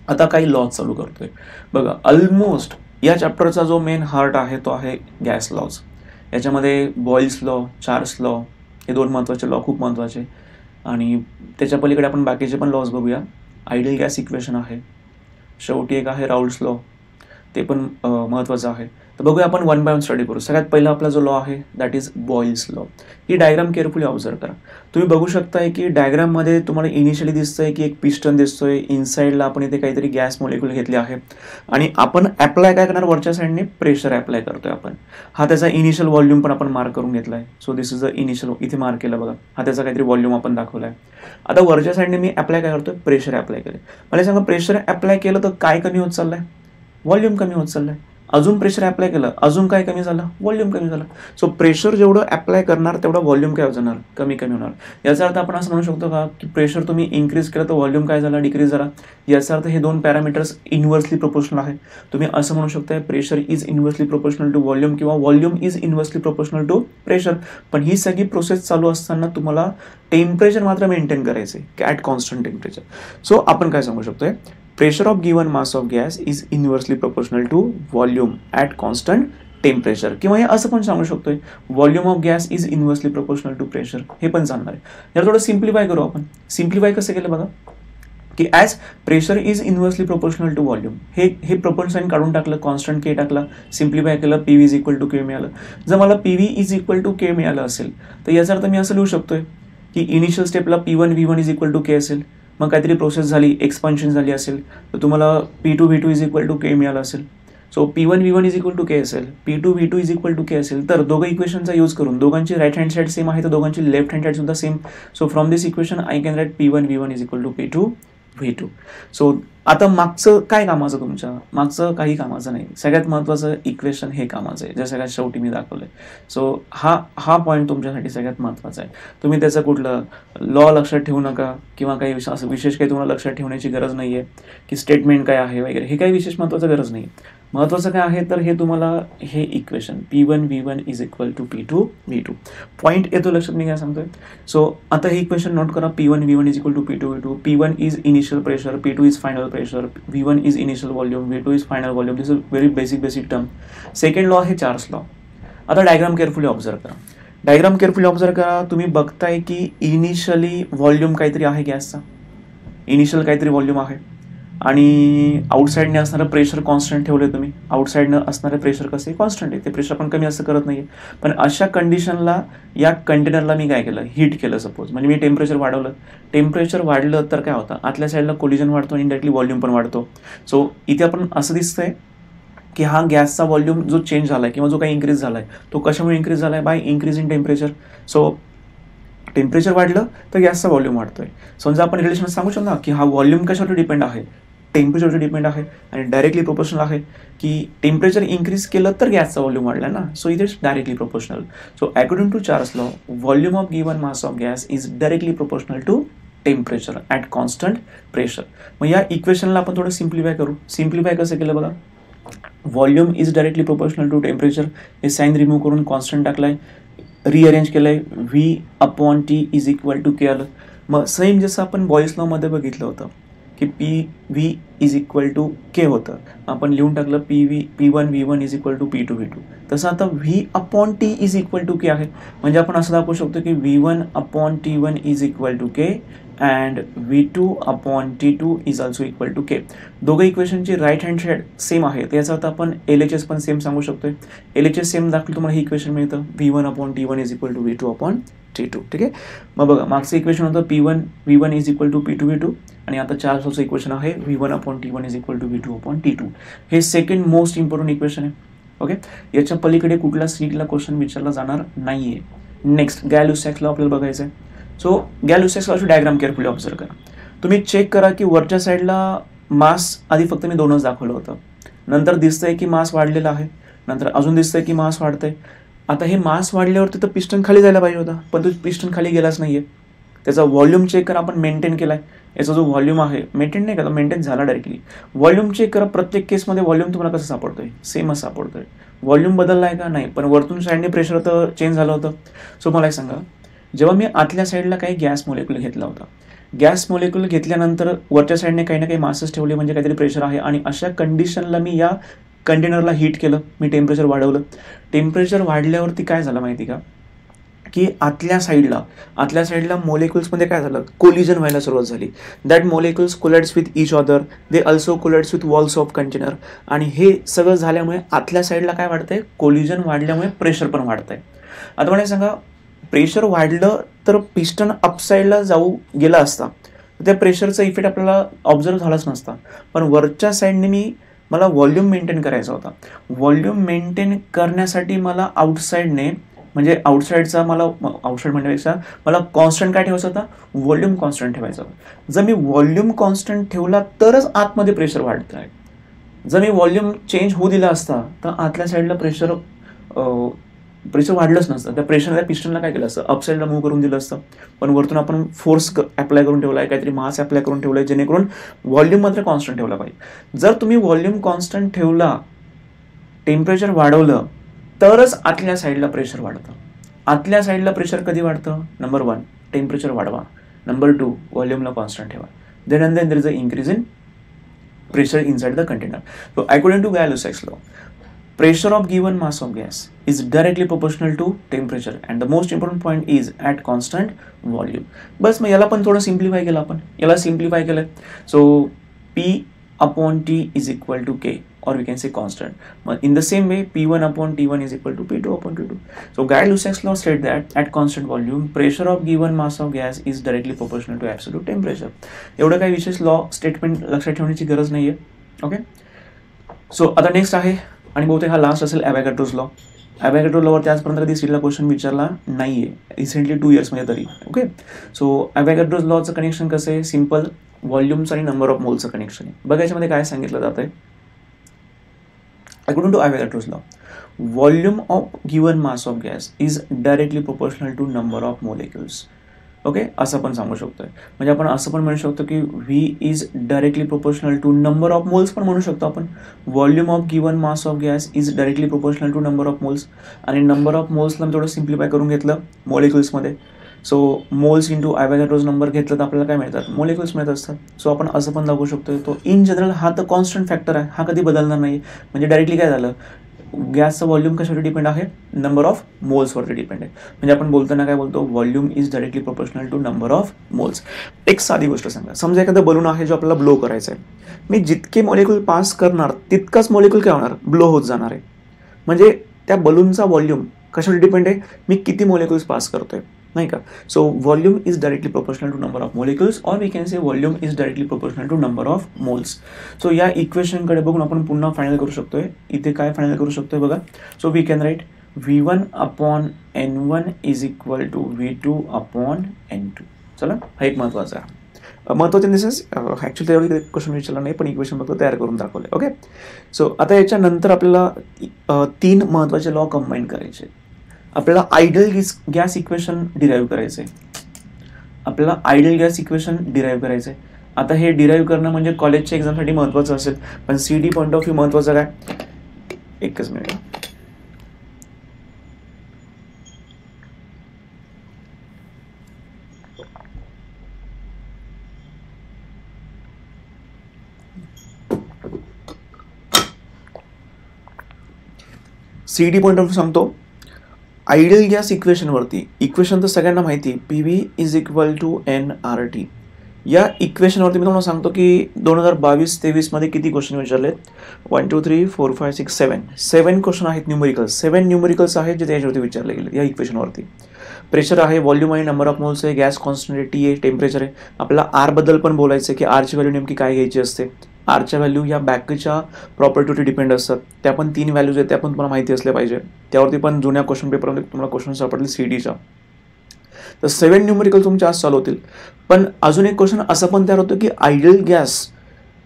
S1: आता काही लॉज चालू करतोय बघा. ऑलमोस्ट या चॅप्टरचा जो मेन हार्ट आहे तो आहे गॅस लॉज. याच्यामध्ये बॉइल्स लॉ, चार्ल्स लॉ, हे 2 महत्त्वाचे लॉ खूप महत्त्वाचे. आणि त्याच्या पलीकडे आपण बाकीचे पण लॉज बघूया. आयडियल गॅस इक्वेशन आहे, शेवटी एक आहे राऊल्स लॉ, ते पण महत्त्वाचं आहे. तर बघूया आपण 1 बाय 1 स्टडी करू. सगळ्यात पहिला आपला जो लॉ आहे that is Boyle's law. He diagram carefully observe करा. तुम्ही बघू शकताय की डायग्राममध्ये तुम्हाला इनिशियली दिसतंय की एक पिस्टन दिसतोय. इनसाइडला आपण इथे काहीतरी गॅस मॉलिक्यूल घेतले आहे आणि आपण अप्लाय काय करणार, वरच्या साईडने प्रेशर अप्लाय करतोय आपण. हा त्याचा इनिशियल व्हॉल्यूम पण आपण मार्क करून घेतलाय. So this is the initial, इथे मार्क केलं बघा. हा त्याचा काहीतरी व्हॉल्यूम आपण दाखवलाय. आता वरच्या साईडने मी अप्लाय काय करतोय, प्रेशर अप्लाय केलं. मला सांगा प्रेशर अप्लाय केलं तर काय कमी होत चाललंय, व्हॉल्यूम कमी होत चाललंय. अजून प्रेशर अप्लाय केलं, अजून काय कमी झालं, व्हॉल्यूम कमी झालं. सो प्रेशर जेवढं अप्लाय करणार तेवढं व्हॉल्यूम काय होणार, कमी कमी होणार. याचा अर्थ आपण असं म्हणू शकतो का की प्रेशर तुम्ही इन्क्रीज केलं तर व्हॉल्यूम काय झाला, डिक्रीज झाला. याचा अर्थ हे दोन पॅरामीटर्स इन्व्हर्सली प्रोपोर्शनल आहे. तुम्ही असं म्हणू शकता pressure is inversely proportional to volume किंवा volume is inversely proportional to pressure. पण ही सगळी प्रोसेस चालू असताना तुम्हाला टेम्परेचर मात्र मेंटेन करायचे ॲट कॉन्स्टंट टेम्परेचर. सो आपण काय सांगू शकतोय, pressure of given mass of gas is inversely proportional to volume at constant temperature. किंवा हे असं पण सांगू शकतोय volume of gas is inversely proportional to pressure. हे पण सांगणार आहे. याला थोडं सिम्प्लिफाय करू आपण. सिम्प्लिफाय कसं केलं बघा की as pressure is inversely proportional to volume, हे प्रोपोर्शन काढून टाकलं, कॉन्स्टंट के टाकला, सिम्प्लिफाय केलं, P V is equal to K मिळालं. जर मला P V is equal to K मिळालं असेल तर याचा अर्थ मी असं लिहू शकतोय की इनिशियल स्टेपला P1 V1 is equal to K असेल, मग काहीतरी प्रोसेस झाली, एक्सपान्शन झाली असेल तर तुम्हाला P2 V2 is equal to K मिळालं असेल. So P1 V1 is equal to K असेल, P2 V2 is equal to K असेल, तर दोघं इक्वेशनचा यूज करून दोघांची राईट हँड साईड सेम आहे तर दोघांची लेफ्ट हँड साईड सुद्धा same. So from this equation I can write P1 V1 is equal to P2 V2. So आता मागचं काय कामाचं, तुमच्या मागचं काही कामाचं नाही. सगळ्यात महत्त्वाचं इक्वेशन हे कामाचं आहे, जे सगळ्यात शेवटी मी दाखवलंय. सो हा पॉईंट तुमच्यासाठी सगळ्यात महत्त्वाचा आहे. तुम्ही त्याचं कुठलं लॉ लक्षात ठेवू नका किंवा काही असं विशेष काही तुम्हाला लक्षात ठेवण्याची गरज नाही आहे की स्टेटमेंट काय आहे वगैरे, हे काही विशेष महत्त्वाचं गरज नाही. महत्त्वाचं काय आहे तर हे तुम्हाला हे equation P1 V1 is equal to P2 V2 point येतो लक्षात मी काय सांगतोय. सो आता हे इक्वेशन नोट करा. P1 V1 is equal to P2 V2. P1 is initial pressure, P2 is final pressure, V1 is initial volume, V2 is final volume. This is very basic term. Second law आहे Charles law. आता diagram carefully observe करा. Diagram carefully observe करा. तुम्ही बघताय की initially volume काहीतरी आहे गॅसचा, इनिशियल काहीतरी व्हॉल्यूम आहे आणि आउटसाईडने असणारं प्रेशर कॉन्स्टंट ठेवले तुम्ही. आउटसाईडनं असणारे प्रेशर कसे कॉन्स्टंट आहे, ते प्रेशर आपण कमी असं करत नाहीये. पण अशा कंडिशनला या कंटेनरला मी काय केलं, हीट केलं सपोज, म्हणजे मी टेम्परेचर वाढवलं. टेम्परेचर वाढलं तर काय होतं, आतल्या साईडला कोलिजन वाढतो आणि इनडायरेक्टली व्हॉल्यूम पण वाढतो. सो इथे आपण असं दिसतंय की हा गॅसचा व्हॉल्यूम जो चेंज झालाय किंवा जो काही इन्क्रीज झालाय तो कशामुळे इन्क्रीज झालाय, by increase in temperature. So temperature वाढलं तर गॅसचा व्हॉल्यूम वाढतोय. समजा आपण रिलेशन सांगू शकतो ना की हा व्हॉल्यूम कशावर डिपेंड आहे, टेम्परेचरवर डिपेंड आहे आणि डायरेक्टली प्रोपोर्शनल आहे की टेम्परेचर इन्क्रीज केलं तर गॅसचा व्हॉल्यूम वाढला ना. So it is directly proportional. So according to Charles law volume of given mass of gas is directly proportional to temperature at constant pressure. मग या इक्वेशनला आपण थोडं सिम्प्लिफाय करू. सिम्प्लिफाय कसं केलं बघा. Volume is directly proportional to temperature, हे sign remove करून कॉन्स्टंट टाकलाय, रिअरेंज केलंय, V/T इज इक्वल टू के आलं. मग सेम जसं आपण बॉईस लॉमध्ये बघितलं होतं की PV इज इक्वल टू के होतं, आपण लिहून टाकलं P1 V1 is equal to P2 V2. तसं आता V/T इज इक्वल टू के आहे, म्हणजे आपण असं दाखवू शकतो की V1/T1 is equal to K and V2/T2 is also equal to K. दोघं इक्वेशनची राईट हँड साईड सेम आहे, त्याचा अर्थ आपण LHS पण सेम सांगू शकतोय. LHS सेम दाखवलं तुम्हाला हे इक्वेशन मिळतं V1/T1 is equal to V2/T2. ठीक आहे. मग बघा मागचं इक्वेशन होतं P1 V1 is equal to P2 V2 आणि आता चार्ल्स लॉचं इक्वेशन आहे V1/T1 is equal to V2/T2. हे सेकंड मोस्ट इम्पॉर्टंट इक्वेशन आहे. ओके, याच्या पलीकडे कुठला सीटला क्वेश्चन विचारला जाणार नाहीये. नेक्स्ट गॅल-ल्यूसॅक्स लॉ आपल्याला बघायचं आहे. सो गॅल-ल्यूसॅक्स लॉची डायग्राम केअरफुली ऑब्झर्व करा. तुम्ही चेक करा की वरच्या साईडला मास आधी फक्त मी 2च दाखवलं होतं, नंतर दिसतंय की मास वाढलेला आहे, नंतर अजून दिसतंय की मास वाढतंय. आता हे मास वाढल्यावरती तर पिस्टन खाली जायला पाहिजे होता, पण तो पिस्टन खाली गेलाच नाहीये. त्याचा व्हॉल्यूम चेक करा, आपण मेंटेन केलाय. याचा जो व्हॉल्यूम आहे मेंटेन नाही केला, मेंटेन झाला डायरेक्टली. व्हॉल्यूम चेक करा. प्रत्येक केसमध्ये व्हॉल्यूम तुम्हाला कसं सापडतोय, सेमच सापडतोय. व्हॉल्यूम बदलला आहे का नाही, पण वरतून साईडने प्रेशर तर चेंज झालं होतं. सो मला सांगा, जेव्हा मी आतल्या साईडला काही गॅस मोलेक्युल घेतला होता, गॅस मोलेक्युल घेतल्यानंतर वरच्या साईडने काही ना काही मासेस ठेवले, म्हणजे काहीतरी प्रेशर आहे आणि अशा कंडिशनला मी या कंटेनरला हीट केलं, मी टेम्परेचर वाढवलं. टेम्परेचर वाढल्यावरती काय झालं माहिती का की आतल्या साईडला मोलेक्युल्समध्ये काय झालं, कोलिजन व्हायला सुरुवात झाली. That molecules collides with each other, they also collides with walls of container. आणि हे सगळं झाल्यामुळे आतल्या साईडला काय वाढतंय, कोलिजन वाढल्यामुळे प्रेशर पण वाढतंय. आता मला सांगा, प्रेशर वाढलं तर पिस्टन अपसाईडला गेला असता, त्या प्रेशरचा इफेक्ट आपल्याला ऑब्झर्व झालाच नसता. पण वरच्या साईडने मला व्हॉल्यूम मेंटेन करायचा होता. व्हॉल्यूम मेंटेन करण्यासाठी मला आउटसाईडने, म्हणजे आउटसाईडचा मला आउटसाईड म्हणण्यापेक्षा मला कॉन्स्टंट काय ठेवायचा होता, व्हॉल्यूम कॉन्स्टंट ठेवायचा होता. जर मी व्हॉल्यूम कॉन्स्टंट ठेवला तरच आतमध्ये प्रेशर वाढत आहे. जर मी व्हॉल्यूम चेंज होऊ दिला असता तर आतल्या साईडला प्रेशर वाढलंच नसतं. त्या प्रेशर त्या पिस्टनला काय केलं असतं, अपसाईडला मूव्ह करून दिलं असतं. पण वरतून आपण फोर्स अप्लाय करून ठेवला आहे, काहीतरी मास अप्लाय करून ठेवला आहे, जेणेकरून व्हॉल्यूम मात्र कॉन्स्टंट ठेवला पाहिजे. जर तुम्ही व्हॉल्यूम कॉन्स्टंट ठेवला, टेम्परेचर वाढवलं, तरच आतल्या साईडला प्रेशर वाढतं. आतल्या साईडला प्रेशर कधी वाढतं? नंबर 1 टेम्परेचर वाढवा, नंबर 2 व्हॉल्यूमला कॉन्स्टंट ठेवा. Then and then there is a increase in pressure inside the container. So according to Gay-Lussac's law, pressure of given mass of gas is directly proportional to temperature and the most important point is at constant volume. बस मग याला पण थोडं simplify केलं आपण. याला simplify केलं. So P upon T is equal to K or we can say constant. In the same way P1 upon T1 is equal to P2 upon T2. So Gay-Lussac's law said that at constant volume pressure of given mass of gas is directly proportional to absolute temperature. एवढं काही विशेष law statement लक्षात ठेवण्याची गरज नाही आहे. Okay, so आता next आहे आणि बहुतेक हा लास्ट असेल ॲव्होगाड्रोज लॉ. ॲव्होगाड्रो लॉवरती आजपर्यंत कधी सीटला क्वेश्चन विचारला नाही आहे, रिसेंटली 2 इयर्समध्ये तरी. ओके, सो ॲव्होगाड्रोज लॉचं कनेक्शन कसं आहे? सिम्पल व्हॉल्यूम्स आणि नंबर ऑफ मोलचं कनेक्शन आहे. बघा याच्यामध्ये काय सांगितलं जातं आहे. According to Avogadro's law, volume of given mass of gas is directly proportional to number of molecules. Okay, असं पण सांगू शकतोय. म्हणजे आपण असं पण म्हणू शकतो की V is directly proportional to number of moles पण म्हणू शकतो आपण. Volume of given mass of gas is directly proportional to number of moles. आणि नंबर ऑफ मोल्सला मी थोडं सिम्प्लिफाय करून घेतलं मोलिक्युल्समध्ये. सो मोल्स इंटू ॲव्होगाड्रोज नंबर घेतलं तर आपल्याला काय मिळतात? मोलिक्युल्स मिळत असतात. सो आपण असं पण दाखवू शकतो. तो इन जनरल हा तर कॉन्स्टंट फॅक्टर आहे, हा कधी बदलणार नाही. म्हणजे डायरेक्टली काय झालं, गॅसचं व्हॉल्यूम कशावर डिपेंड आहे? नंबर ऑफ मोल्सवरती डिपेंड आहे. म्हणजे आपण बोलताना काय बोलतो? Volume is directly proportional to number of moles. एक साधी गोष्ट सांगा, समजा एखादा बलून आहे जो आपल्याला ब्लो करायचा आहे. मी जितके मॉलिक्यूल पास करणार तितकाच मॉलिक्यूल काय होणार? ब्लो होत जाणार आहे. म्हणजे त्या बलूनचा व्हॉल्यूम कशावर डिपेंड आहे? मी किती मॉलिक्युल्स पास करतोय, नाही का? So volume is directly proportional to number of molecules or we can say volume is directly proportional to number of moles. So या इक्वेशनकडे बघून आपण पुन्हा फायनल करू शकतोय. इथे काय फायनल करू शकतोय बघा. So we can write V1 upon N1 is equal to V2 upon N2. चला, हा एक महत्त्वाचा आहे. महत्त्वाचं इन द सेन्स ॲक्च्युअली त्यावेळी क्वेश्चन विचारला नाही, पण इक्वेशन फक्त तयार करून दाखवले. ओके, सो आता याच्यानंतर आपल्याला 3 महत्त्वाचे लॉ कंबाईन करायचे. आपल्याला आयडियल गॅस इक्वेशन डिराईव्ह करायचं आहे. आपल्याला आयडियल गॅस इक्वेशन डिराईव्ह करायचं आहे. आता हे डिराईव्ह करणं म्हणजे कॉलेजच्या एक्झामसाठी महत्त्वाचं असेल, पण CD पॉईंट ऑफ व्ह्यू महत्त्वाचं काय? एकच minute. CD point of view सांगतो. आयडियल गॅस इक्वेशनवरती, इक्वेशन तर सगळ्यांना माहिती, PV is equal to nRT. या इक्वेशनवरती मी तुम्हाला सांगतो की 2022-23 मध्ये किती क्वेश्चन विचारले? 1 2 3 4 5 6 7 क्वेश्चन आहेत न्यूमेरिकल्स. 7 न्यूमेरिकल्स आहेत जे त्याच्यावरती विचारले गेले. या इक्वेशनवरती प्रेशर आहे, व्हॉल्यूम आहे, नंबर ऑफ मोल्स आहे, गॅस कॉन्स्टंट आहे, T आहे, टेम्परेचर आहे. आपल्याला R बद्दल पण बोलायचं आहे की R ची व्हॅल्यू नेमकी काय घ्यायची असते. आरच्या व्हॅल्यू या बॅकच्या प्रॉपर्टीवरती डिपेंड असतात. त्या पण 3 व्हॅल्यूज आहेत, त्या पण तुम्हाला माहिती असल्या पाहिजे. त्यावरती पण जुन्या क्वेश्चन पेपरमध्ये तुम्हाला क्वेश्चन सापडले CDच्या. तर 7 न्यूमेरिकल तुमच्या आज सॉल्व्ह होतील. पण अजून एक क्वेश्चन असं पण तयार होतं की आयडियल गॅस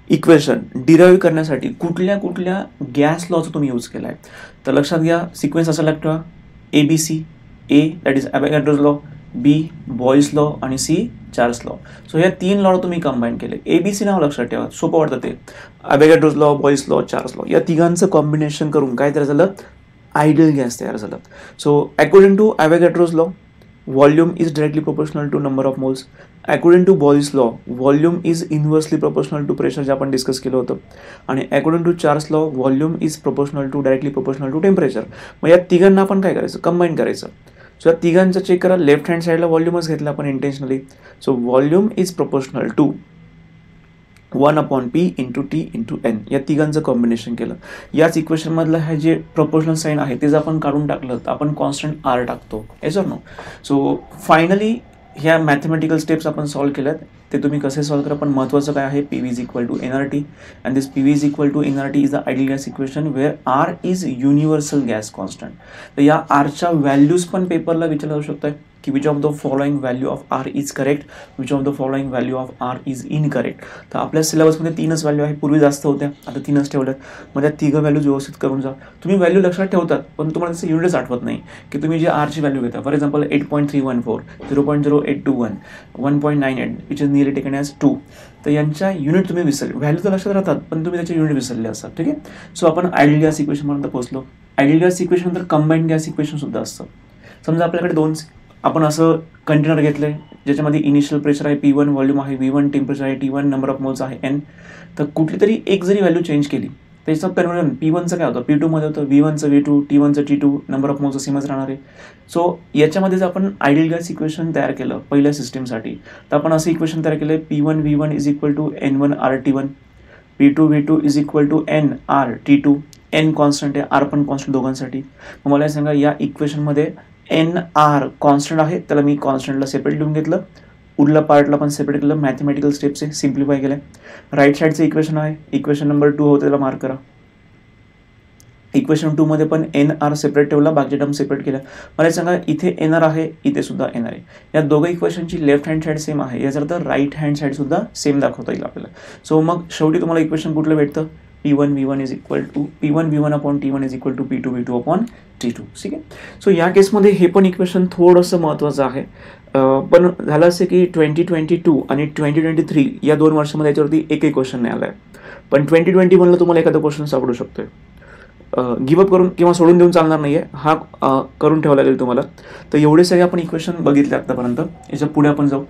S1: इक्वेशन डिराईव्ह करण्यासाठी कुठल्या कुठल्या गॅस लॉचा तुम्ही यूज केला आहे. तर लक्षात घ्या, सिक्वेन्स असा लागतो ABC. A that is Avogadro's law, B Boyle's law आणि C चार्ल्स लॉ. सो या 3 लॉ तुम्ही कंबाईन केले. ABC नाव लक्षात ठेवा, सोपं वाटतं ते. Avogadro's law, Boyle's law, Charles law या तिघांचं कॉम्बिनेशन करून काय तयार झालं? आयडियल गॅस तयार झालं. So according to Avogadro's law, volume is directly proportional to number of moles. According to Boyle's law, volume is inversely proportional to pressure, जे आपण डिस्कस केलं होतं. आणि according to Charles law, volume is proportional to directly proportional to temperature. मग या तिघांना आपण काय करायचं? कंबाईन करायचं. सो या तिघांचं चेक करा. लेफ्ट हँड साईडला व्हॉल्यूमच घेतला आपण intentionally. So volume is proportional to 1/P into T into N. या तिघांचं कॉम्बिनेशन केलं. याच इक्वेशनमधलं हे जे प्रोपोर्शनल साईन आहे ते जर आपण काढून टाकलं तर आपण कॉन्स्टंट R टाकतो. Yes or no? So finally ह्या मॅथमॅटिकल स्टेप्स आपण सॉल्व्ह केल्यात. ते तुम्ही कसे सॉल्व्ह करा, पण महत्त्वाचं काय आहे? PV is equal to nRT and this PV is equal to nRT is the ideal gas equation where R is universal gas constant. तर या आरच्या व्हॅल्यूज पण पेपरला विचारलं जाऊ शकतं. की which of the following value of R is correct, which of the following value of R is incorrect. तर आपल्या सिलेबसमध्ये 3च व्हॅल्यू आहे, पूर्वी जास्त होत्या, आता 3च ठेवल्यात. मग त्या 3 व्हॅल्यूज व्यवस्थित करून जा. तुम्ही व्हॅल्यू लक्षात ठेवतात पण तुम्हाला त्याचं युनिट्स आठवत नाही की तुम्ही जे आरची व्हॅल्यू घेता. For example 8.314, 0.0821, 1.98 which is nearly taken as 2. तर यांच्या युनिट तुम्ही विसरले, व्हॅल्यू तर लक्षात राहतात पण तुम्ही त्याचे युनिट विसरले असतात. ठीक आहे. सो आपण आयडियल गॅस इक्वेशनपर्यंत पोहोचलो. आयडियल गॅस इक्वेशन नंतर कंबाईंड गॅस इक्वेशन सुद्धा असतं. समजा आपल्याकडे दोन, आपण असं कंटेनर घेतलंय ज्याच्यामध्ये इनिशियल प्रेशर आहे P1, व्हॉल्यूम आहे V1, टेम्परेचर आहे T1, नंबर ऑफ मोल्स आहे N. तर कुठली तरी एक जरी व्हॅल्यू चेंज केली त्याचं कन्व्हर्जन P1चं काय होतं P2 मध्ये होतं, V1चं V2, T1चं T2, number of moles सेमच राहणार आहे. सो याच्यामध्ये जर आपण आयडियल गॅस इक्वेशन तयार केलं पहिल्या सिस्टीमसाठी तर आपण असं इक्वेशन तयार केलं P1 V1 is equal to N1 R T1, P2 V2 is equal to N R T2. N constant आहे, R पण कॉन्स्टंट दोघांसाठी. मग मला सांगा या इक्वेशनमध्ये N R कॉन्स्टंट आहे, त्याला मी कॉन्स्टंटला सेपरेट लिहून घेतलं, उरला पार्टला पण सेपरेट केलं, मॅथमॅटिकल स्टेप्स आहे, सिम्प्लिफाय केलं. राईट साईडचं इक्वेशन आहे, इक्वेशन नंबर 2 होतं त्याला मार्क करा. इक्वेशन 2 मध्ये पण NR सेपरेट ठेवला, बाकीचे टर्म सेपरेट केल्या. मला सांगा इथे NR आहे, इथे सुद्धा NR आहे. या दोघं इक्वेशनची लेफ्ट हँड साईड सेम आहे, याचा अर्थ राईट हँड साईड सुद्धा सेम दाखवता येईल आपल्याला. सो मग शेवटी तुम्हाला इक्वेशन कुठलं भेटतं P1 V1 is equal to P1 V1 upon T1 is equal to P2 V2 upon T2. ठीक आहे. सो या केसमध्ये हे पण इक्वेशन थोडंसं महत्त्वाचं आहे. पण झालं असं की 2022 आणि 2023 या 2 वर्षामध्ये याच्यावरती एकही क्वेश्चन नाही आला आहे. पण 2021ला तुम्हाला एखादा क्वेश्चन सापडू शकतोय. गिवअप करून किंवा सोडून देऊन चालणार नाही आहे, हा करून ठेवा लागेल तुम्हाला. तर एवढे सगळे आपण इक्वेशन बघितले आतापर्यंत. याच्या पुढे आपण जाऊ.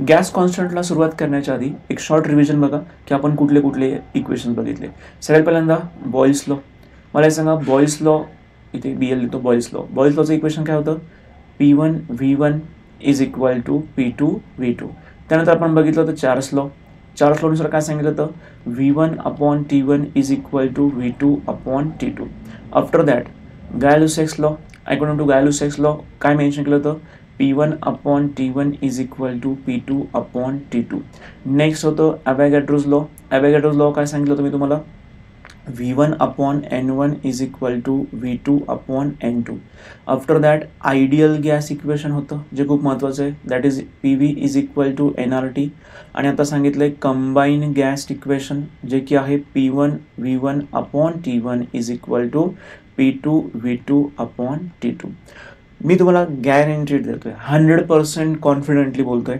S1: गॅस कॉन्स्टंटला सुरुवात करण्याच्या आधी एक शॉर्ट रिव्हिजन बघा की आपण कुठले कुठले इक्वेशन बघितले. सगळ्यात पहिल्यांदा बॉइल्स लॉ. मला सांगा बॉइल्स लॉ, इथे BL लिहितो बॉइल्स लॉ. बॉइल्स लॉचं इक्वेशन काय होतं P1 V1 is equal to P2 V2. त्यानंतर आपण बघितलं होतं चार्ल्स लॉ. चार्ल्स लॉनुसार काय सांगितलं होतं V1 upon T1 is equal to V2 upon T2. After that Gay Lussac's law. According to Gay Lussac's law काय मेन्शन केलं होतं P1 upon T1 is equal to P2 upon T2. Next होतं Avogadro's law. अवॅगॅड्रोज law काय सांगितलं होतं मी तुम्हाला V1 upon N1 is equal to V2 upon N2. After that ideal gas equation होतं जे खूप महत्त्वाचं आहे, that is PV is equal to NRT. आणि आता सांगितलं आहे कंबाईन गॅस इक्वेशन जे की आहे P1 V1 upon T1 is equal to P2 V2 upon T2. मी तुम्हाला गॅरंटीड देतोय, 100% कॉन्फिडेंटली बोलतोय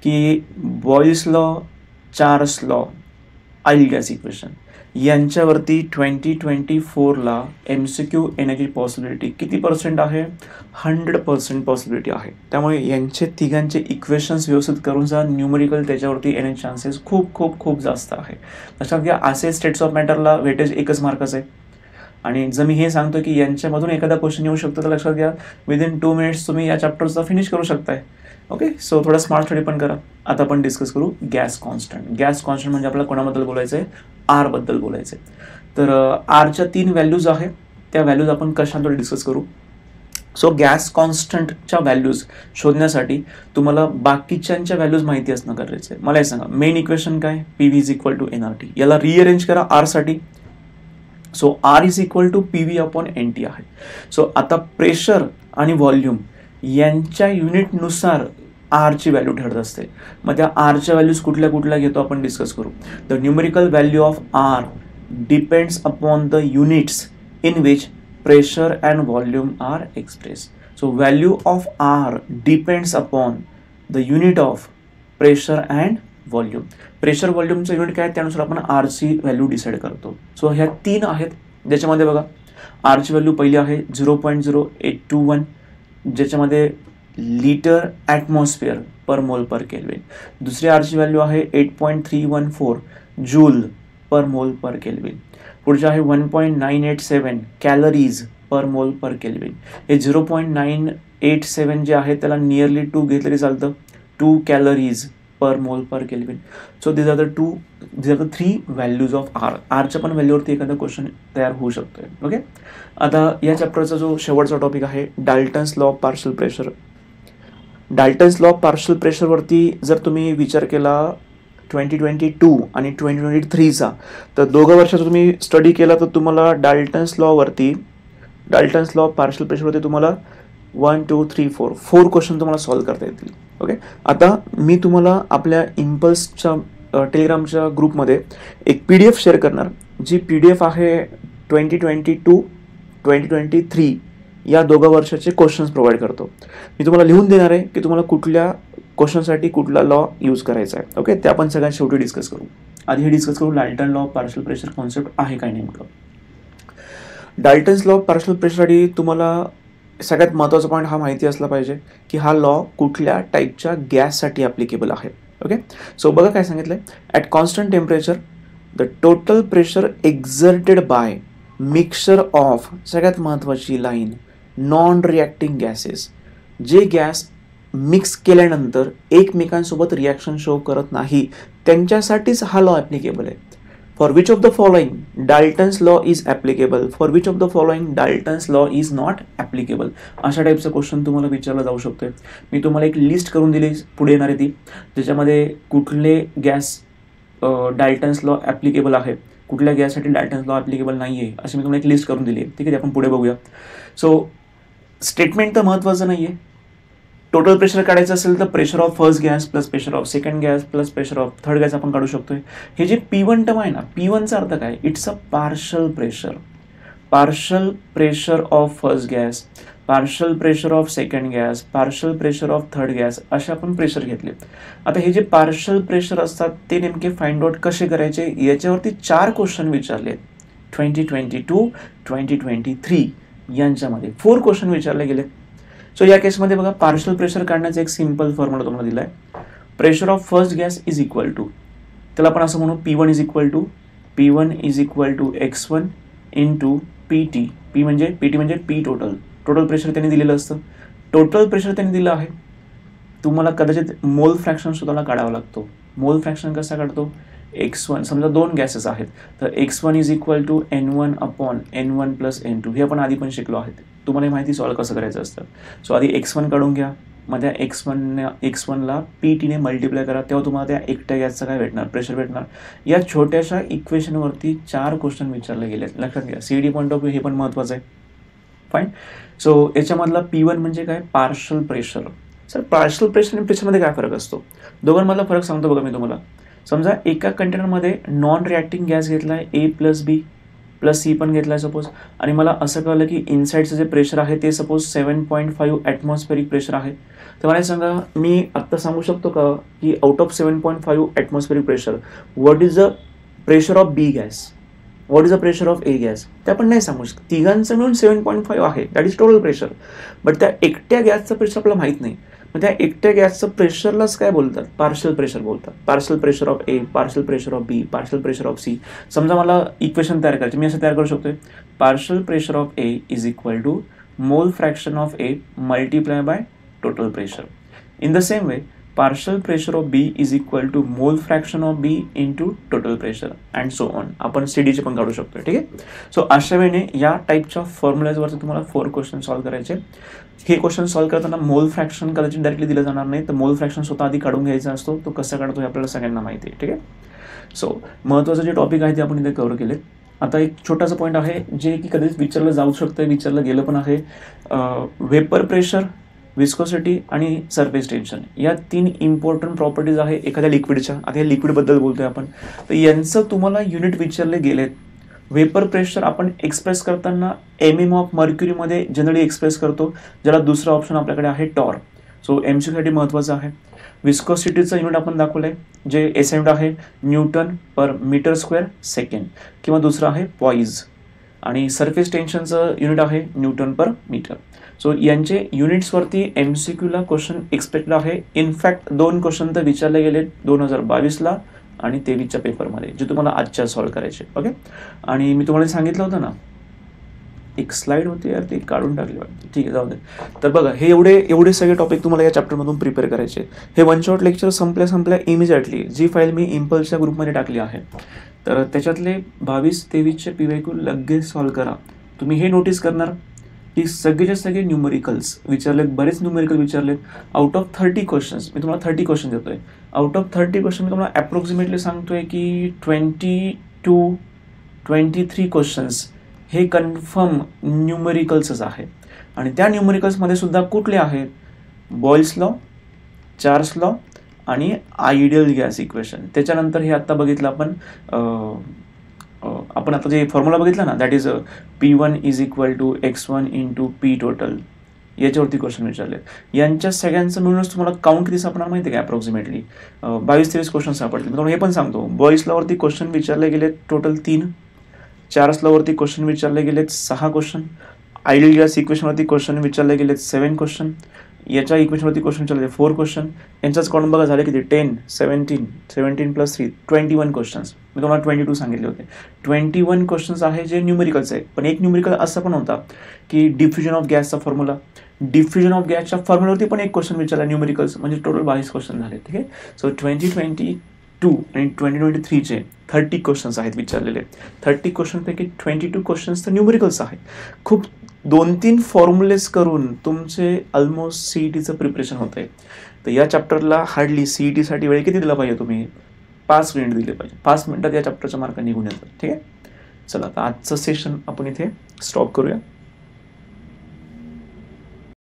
S1: की Boyle's law, Charles law, ideal gas equation यांच्यावरती 2024ला MCQ येण्याची पॉसिबिलिटी किती पर्सेंट आहे 100% पॉसिबिलिटी आहे. त्यामुळे यांचे तिघांचे इक्वेशन्स व्यवस्थित करून जा, न्यूमेरिकल त्याच्यावरती येण्याचे चान्सेस खूप खूप खूप जास्त आहे. लक्षात घ्या असे स्टेट्स ऑफ मॅटरला वेटेज 1च मार्काचं आहे. आणि जर मी हे सांगतो की यांच्यामधून एखादा क्वेश्चन येऊ शकतो तर लक्षात घ्या विदिन 2 मिनिट्स तुम्ही या चॅप्टरचा फिनिश करू शकताय. ओके. सो थोडा स्मार्ट स्टडी पण करा. आता आपण डिस्कस करू गॅस कॉन्स्टंट. गॅस कॉन्स्टंट म्हणजे आपल्याला कोणाबद्दल बोलायचं आहे R बद्दल बोलायचं आहे. तर Rच्या 3 व्हॅल्यूज आहे, त्या व्हॅल्यूज आपण कशाद्वारे डिस्कस करू. सो गॅस कॉन्स्टंटच्या व्हॅल्यूज शोधण्यासाठी तुम्हाला बाकीच्यांच्या व्हॅल्यूज माहिती असणं गरजेचं आहे. मला हे सांगा मेन इक्वेशन काय PV is equal to NRT. याला रिअरेंज करा R साठी. So R is equal to PV upon NT आहे. सो आता प्रेशर आणि व्हॉल्यूम यांच्या युनिटनुसार R ची व्हॅल्यू ठरत असते. मग त्या R च्या व्हॅल्यूज कुठल्या कुठल्या घेतो आपण डिस्कस करू. The numerical value of R depends upon the units in which pressure and volume are express. So value of R depends upon the unit of pressure and volume. Pressure व्हॉल्यूमचं unit काय त्यानुसार आपण R ची value decide करतो. So ह्या 3 आहेत ज्याच्यामध्ये बघा R ची व्हॅल्यू पहिली आहे 0.0821 ज्याच्यामध्ये लिटर ॲटमॉस्फिअर पर मोल पर केल्विन. दुसरी R ची व्हॅल्यू आहे 8.314 जूल पर मोल पर केल्विन. पुढचे आहे 1.987 calories per mole per kelvin. हे 0.987 जे आहे त्याला नियरली 2 घेतलं तरी चालतं, 2 calories per mole per kelvin. So these are the 3 values of R. Rच्या पण व्हॅल्यूवरती एखादा क्वेश्चन तयार होऊ शकतोय. ओके. आता या चॅप्टरचा जो शेवटचा टॉपिक आहे Dalton's law of partial pressure. Dalton's law of partial प्रेशरवरती जर तुम्ही विचार केला 2022 आणि 2023चा तर दोघं वर्षाचा तुम्ही स्टडी केला तर तुम्हाला डाल्टन्स लॉ ऑफ पार्शियल प्रेशरवरती तुम्हाला 1 2 3 4 क्वेश्चन तुम्हाला सॉल्व्ह करता येतील. ओके, आता मी तुम्हाला आपल्या इम्पल्सच्या टेलिग्रामच्या ग्रुपमध्ये एक PDF शेअर करणार, जी PDF आहे 2022-2023 या 2 वर्षाचे क्वेश्चन्स प्रोव्हाइड करतो. मी तुम्हाला लिहून देणार आहे की तुम्हाला कुठल्या क्वेश्चनसाठी कुठला लॉ यूज करायचा आहे. ओके, ते आपण सगळ्यात शेवटी डिस्कस करू. आधी हे डिस्कस करू Dalton law of partial pressure concept आहे काय नेमकं. डाल्टन्स लॉ ऑफ पार्शियल प्रेशरसाठी तुम्हाला सगळ्यात महत्त्वाचा पॉईंट हा माहिती असला पाहिजे की हा लॉ कुठल्या टाईपच्या गॅससाठी ॲप्लिकेबल आहे. ओके, सो बघा काय सांगितलं आहे. At constant temperature the total pressure exerted by mixture of, सगळ्यात महत्त्वाची लाईन, नॉन रिॲक्टिंग गॅसेस, जे गॅस मिक्स केल्यानंतर एकमेकांसोबत रिॲक्शन शो करत नाही त्यांच्यासाठीच हा लॉ ॲप्लिकेबल आहे. For which of the following Dalton's law is applicable, for which of the following Dalton's law is not applicable, अशा टाईपचं क्वेश्चन तुम्हाला विचारला जाऊ शकतो. मी तुम्हाला एक लिस्ट करून दिली पुढे येणार आहे ती, ज्याच्यामध्ये कुठले गॅस डाल्टन्स लॉ ॲप्लिकेबल आहे, कुठल्या गॅससाठी डाल्टन्स लॉ ॲप्लिकेबल नाही आहे, अशी मी तुम्हाला एक लिस्ट करून दिली आहे. ठीक आहे, आपण पुढे बघूया. सो स्टेटमेंट तर महत्त्वाचं नाही आहे. टोटल प्रेशर काढायचं असेल तर pressure of first gas plus pressure of second gas plus pressure of third gas आपण काढू शकतोय. हे जे P1 टर्म आहे ना, P1चा अर्थ काय, it's a partial pressure. Partial pressure of first gas, partial pressure of second gas, partial pressure of third gas, असे आपण प्रेशर घेतले. आता हे जे पार्शल प्रेशर असतात ते नेमके फाइंड आउट कसे करायचे, याच्यावरती 4 क्वेश्चन विचारले. 2022-2023 यांच्यामध्ये 4 क्वेश्चन विचारले गेले. सो या केसमध्ये बघा, पार्शल प्रेशर काढण्याचा एक सिंपल फॉर्म्युला तुम्हाला दिला आहे. Pressure of first gas is equal to, त्याला आपण असं म्हणू, P1 is equal to x1 into PT. PT म्हणजे P टोटल प्रेशर त्यांनी दिलेलं असतं. टोटल प्रेशर त्यांनी दिलं आहे. तुम्हाला कदाचित मोल फ्रॅक्शन सुद्धा काढावा लागतो. मोल फ्रॅक्शन कसा काढतो, x1, समजा 2 गॅसेस आहेत तर x1 is equal to N1 upon N1 plus N2. हे आपण आधी पण शिकलो आहेत, तुम्हाला माहिती सॉल्व्ह कसं करायचं असतं. सो आधी x1 काढून घ्या, मग त्या x1ला PT मल्टिप्लाय करा, तेव्हा तुम्हाला त्या एकट्या गॅसचं काय भेटणार, प्रेशर भेटणार. या छोट्याशा इक्वेशनवरती 4 क्वेश्चन विचारले गेले. लक्षात घ्या, CD पॉईंट ऑफ व्ह्यू हे पण महत्त्वाचं आहे. फाईन. सो याच्यामधला P1 म्हणजे काय, partial pressure. Sir partial pressure आणि प्रेशरमध्ये काय फरक असतो, दोघांमधला फरक सांगतो बघा मी तुम्हाला. समजा एका कंटेनरमध्ये नॉन रिॲक्टिंग गॅस घेतला आहे A plus B plus C पण घेतला आहे सपोज, आणि मला असं कळलं की इनसाईडचं जे प्रेशर आहे ते सपोज 7.5 ॲटमॉस्फेरिक प्रेशर आहे. तर मला सांगा, मी आत्ता सांगू शकतो का की out of 7.5 atmospheric pressure what is the pressure of B gas, what is the pressure of A gas, ते आपण नाही सांगू शकतो. तिघांचं मिळून 7.5 आहे, that is total pressure. But त्या एकट्या गॅसचं प्रेशर आपल्याला माहीत नाही. मग त्या एकट्या गॅसचं प्रेशरलाच काय बोलतात, पार्शल प्रेशर बोलतात. Partial pressure of A, partial pressure of B, partial pressure of C. समजा मला इक्वेशन तयार करायचे, मी असं तयार करू शकतोय, partial pressure of A is equal to mole fraction of A multiply by total pressure. In the same way partial pressure of B is equal to mole fraction of B into total pressure and so on. आपण CDचे पण काढू शकतो. ठीक आहे. So अशा वेळेने या टाईपच्या फॉर्म्युलाजवरती तुम्हाला 4 क्वेश्चन सॉल्व्ह करायचे. हे क्वेश्चन सॉल्व्ह करताना मोल फ्रॅक्शन कदाचित डायरेक्टली दिलं जाणार नाही, तर मोल फ्रॅक्शन स्वतः आधी काढून घ्यायचा असतो. तो कसा काढतो हे आपल्याला सगळ्यांना माहिती आहे. ठीक आहे. सो महत्त्वाचं जे टॉपिक आहे ते आपण इथे कव्हर केले. आता एक छोटासा पॉईंट आहे जे की कधीच विचारलं जाऊ शकतं, विचारलं गेलं पण आहे. वेपर प्रेशर, विस्कोसिटी आणि सरफेस टेन्शन या 3 इम्पॉर्टंट प्रॉपर्टीज आहे एखाद्या लिक्विडच्या. आता या लिक्विडबद्दल बोलतोय आपण, तर यांचं तुम्हाला युनिट विचारले गेलेत. वेपर प्रेशर आपण एक्सप्रेस करताना MM ऑफ मर्क्युरीमध्ये जनरली एक्सप्रेस करतो, ज्याला दुसरा ऑप्शन आपल्याकडे आहे टॉर. सो MCसाठी महत्त्वाचं आहे. विस्कोसिटीचं युनिट आपण दाखवलं आहे, जे SI युनिट आहे न्यूटन पर मीटर स्क्वेअर सेकंड, किंवा दुसरं आहे पॉईज. आणि सरफेस टेन्शनचं युनिट आहे न्यूटन पर मीटर. सो यांचे युनिट्सवरती MCQला क्वेश्चन एक्सपेक्टेड आहे. इनफॅक्ट 2 क्वेश्चन तर विचारले गेले 2022ला आणि 23च्या पेपरमध्ये, जे तुम्हाला आजच्या सॉल्व्ह करायचे. ओके. आणि मी तुम्हाला सांगितलं होतं ना, एक स्लाइड होती यार, ती काढून टाकली वाटते. ठीक आहे, जाऊ दे. तर बघा, हे एवढे सगळे टॉपिक तुम्हाला या चॅप्टरमधून प्रिपेअर करायचे. हे वन शॉट लेक्चर संपल्या इमिजिएटली जी फाईल मी इम्पल्सच्या ग्रुपमध्ये टाकली आहे, तर त्याच्यातले 22-23चे PYQ लगेच सॉल्व्ह करा. तुम्ही हे नोटीस करणार की सगळेचे सगळे न्यूमरिकल्स विचारलेत, बरेच न्यूमरिकल विचारलेत. आउट ऑफ 30 क्वेश्चन्स मी तुम्हाला 30 क्वेश्चन देतोय. आउट ऑफ 30 क्वेश्चन मी तुम्हाला ॲप्रॉक्सिमेटली सांगतोय की 22-23 क्वेश्चन्स हे कन्फर्म न्यूमरिकल्सच आहे. आणि त्या न्यूमरिकल्समध्ये सुद्धा कुठले आहेत, बॉयल्स लॉ, चार्ल्स लॉ आणि आयडियल गॅस इक्वेशन. त्याच्यानंतर हे आत्ता बघितलं आपण आता जे फॉर्म्युला बघितला ना, that is P1 is equal to X1 into P total, याच्यावरती क्वेश्चन विचारले. यांच्या सगळ्यांचं मिळूनच तुम्हाला काउंट किती सापडणार माहिती आहे का, अप्रॉक्सिमेटली 22-23 क्वेश्चन सापडतील. मी तुम्हाला हे पण सांगतो, बॉयल्स लॉवरती क्वेश्चन विचारले गेले टोटल 3, चार्ल्स लॉवरती क्वेश्चन विचारले गेलेत 6 क्वेश्चन, आयडियल गॅस इक्वेशनवरती क्वेश्चन विचारले गेलेत 7 क्वेश्चन, याच्या इक्वेशनवरती क्वेश्चन विचारले 4 क्वेश्चन. यांचाच काउंट बघा झाले किती, 10, 17 प्लस 3 21 क्वेश्चन्स. मी तुम्हाला 22 सांगितले होते. 21 क्वेश्चन्स आहे जे न्यूमेरिकलचे आहे. पण एक न्यूमेरिकल असं पण होता की डिफ्युजन ऑफ गॅसचा फॉर्म्युला, डिफ्युजन ऑफ गॅसच्या फॉर्म्युलावरती पण एक क्वेश्चन विचारला न्यूमेरिकल्स, म्हणजे टोटल 22 क्वेश्चन झाले. ठीक आहे. सो 2022 आणि 2023चे 30 क्वेश्चन्स आहेत विचारलेले. 30 क्वेश्चनपैकी 22 क्वेश्चन्स तर न्यूमेरिकल्स आहेत. खूप 2-3 फॉर्म्युलेस करून तुमचे ऑलमोस्ट CETचं प्रिपरेशन होत आहे. तर या चॅप्टरला हार्डली CETसाठी वेळ किती दिला पाहिजे तुम्ही, 5 मिनिट दिले पाहिजे. 5 मिनिटात या चॅप्टरचा मार्क निघून येतात. ठीक आहे. चला आता आजचं सेशन आपण इथे स्टॉप करूया.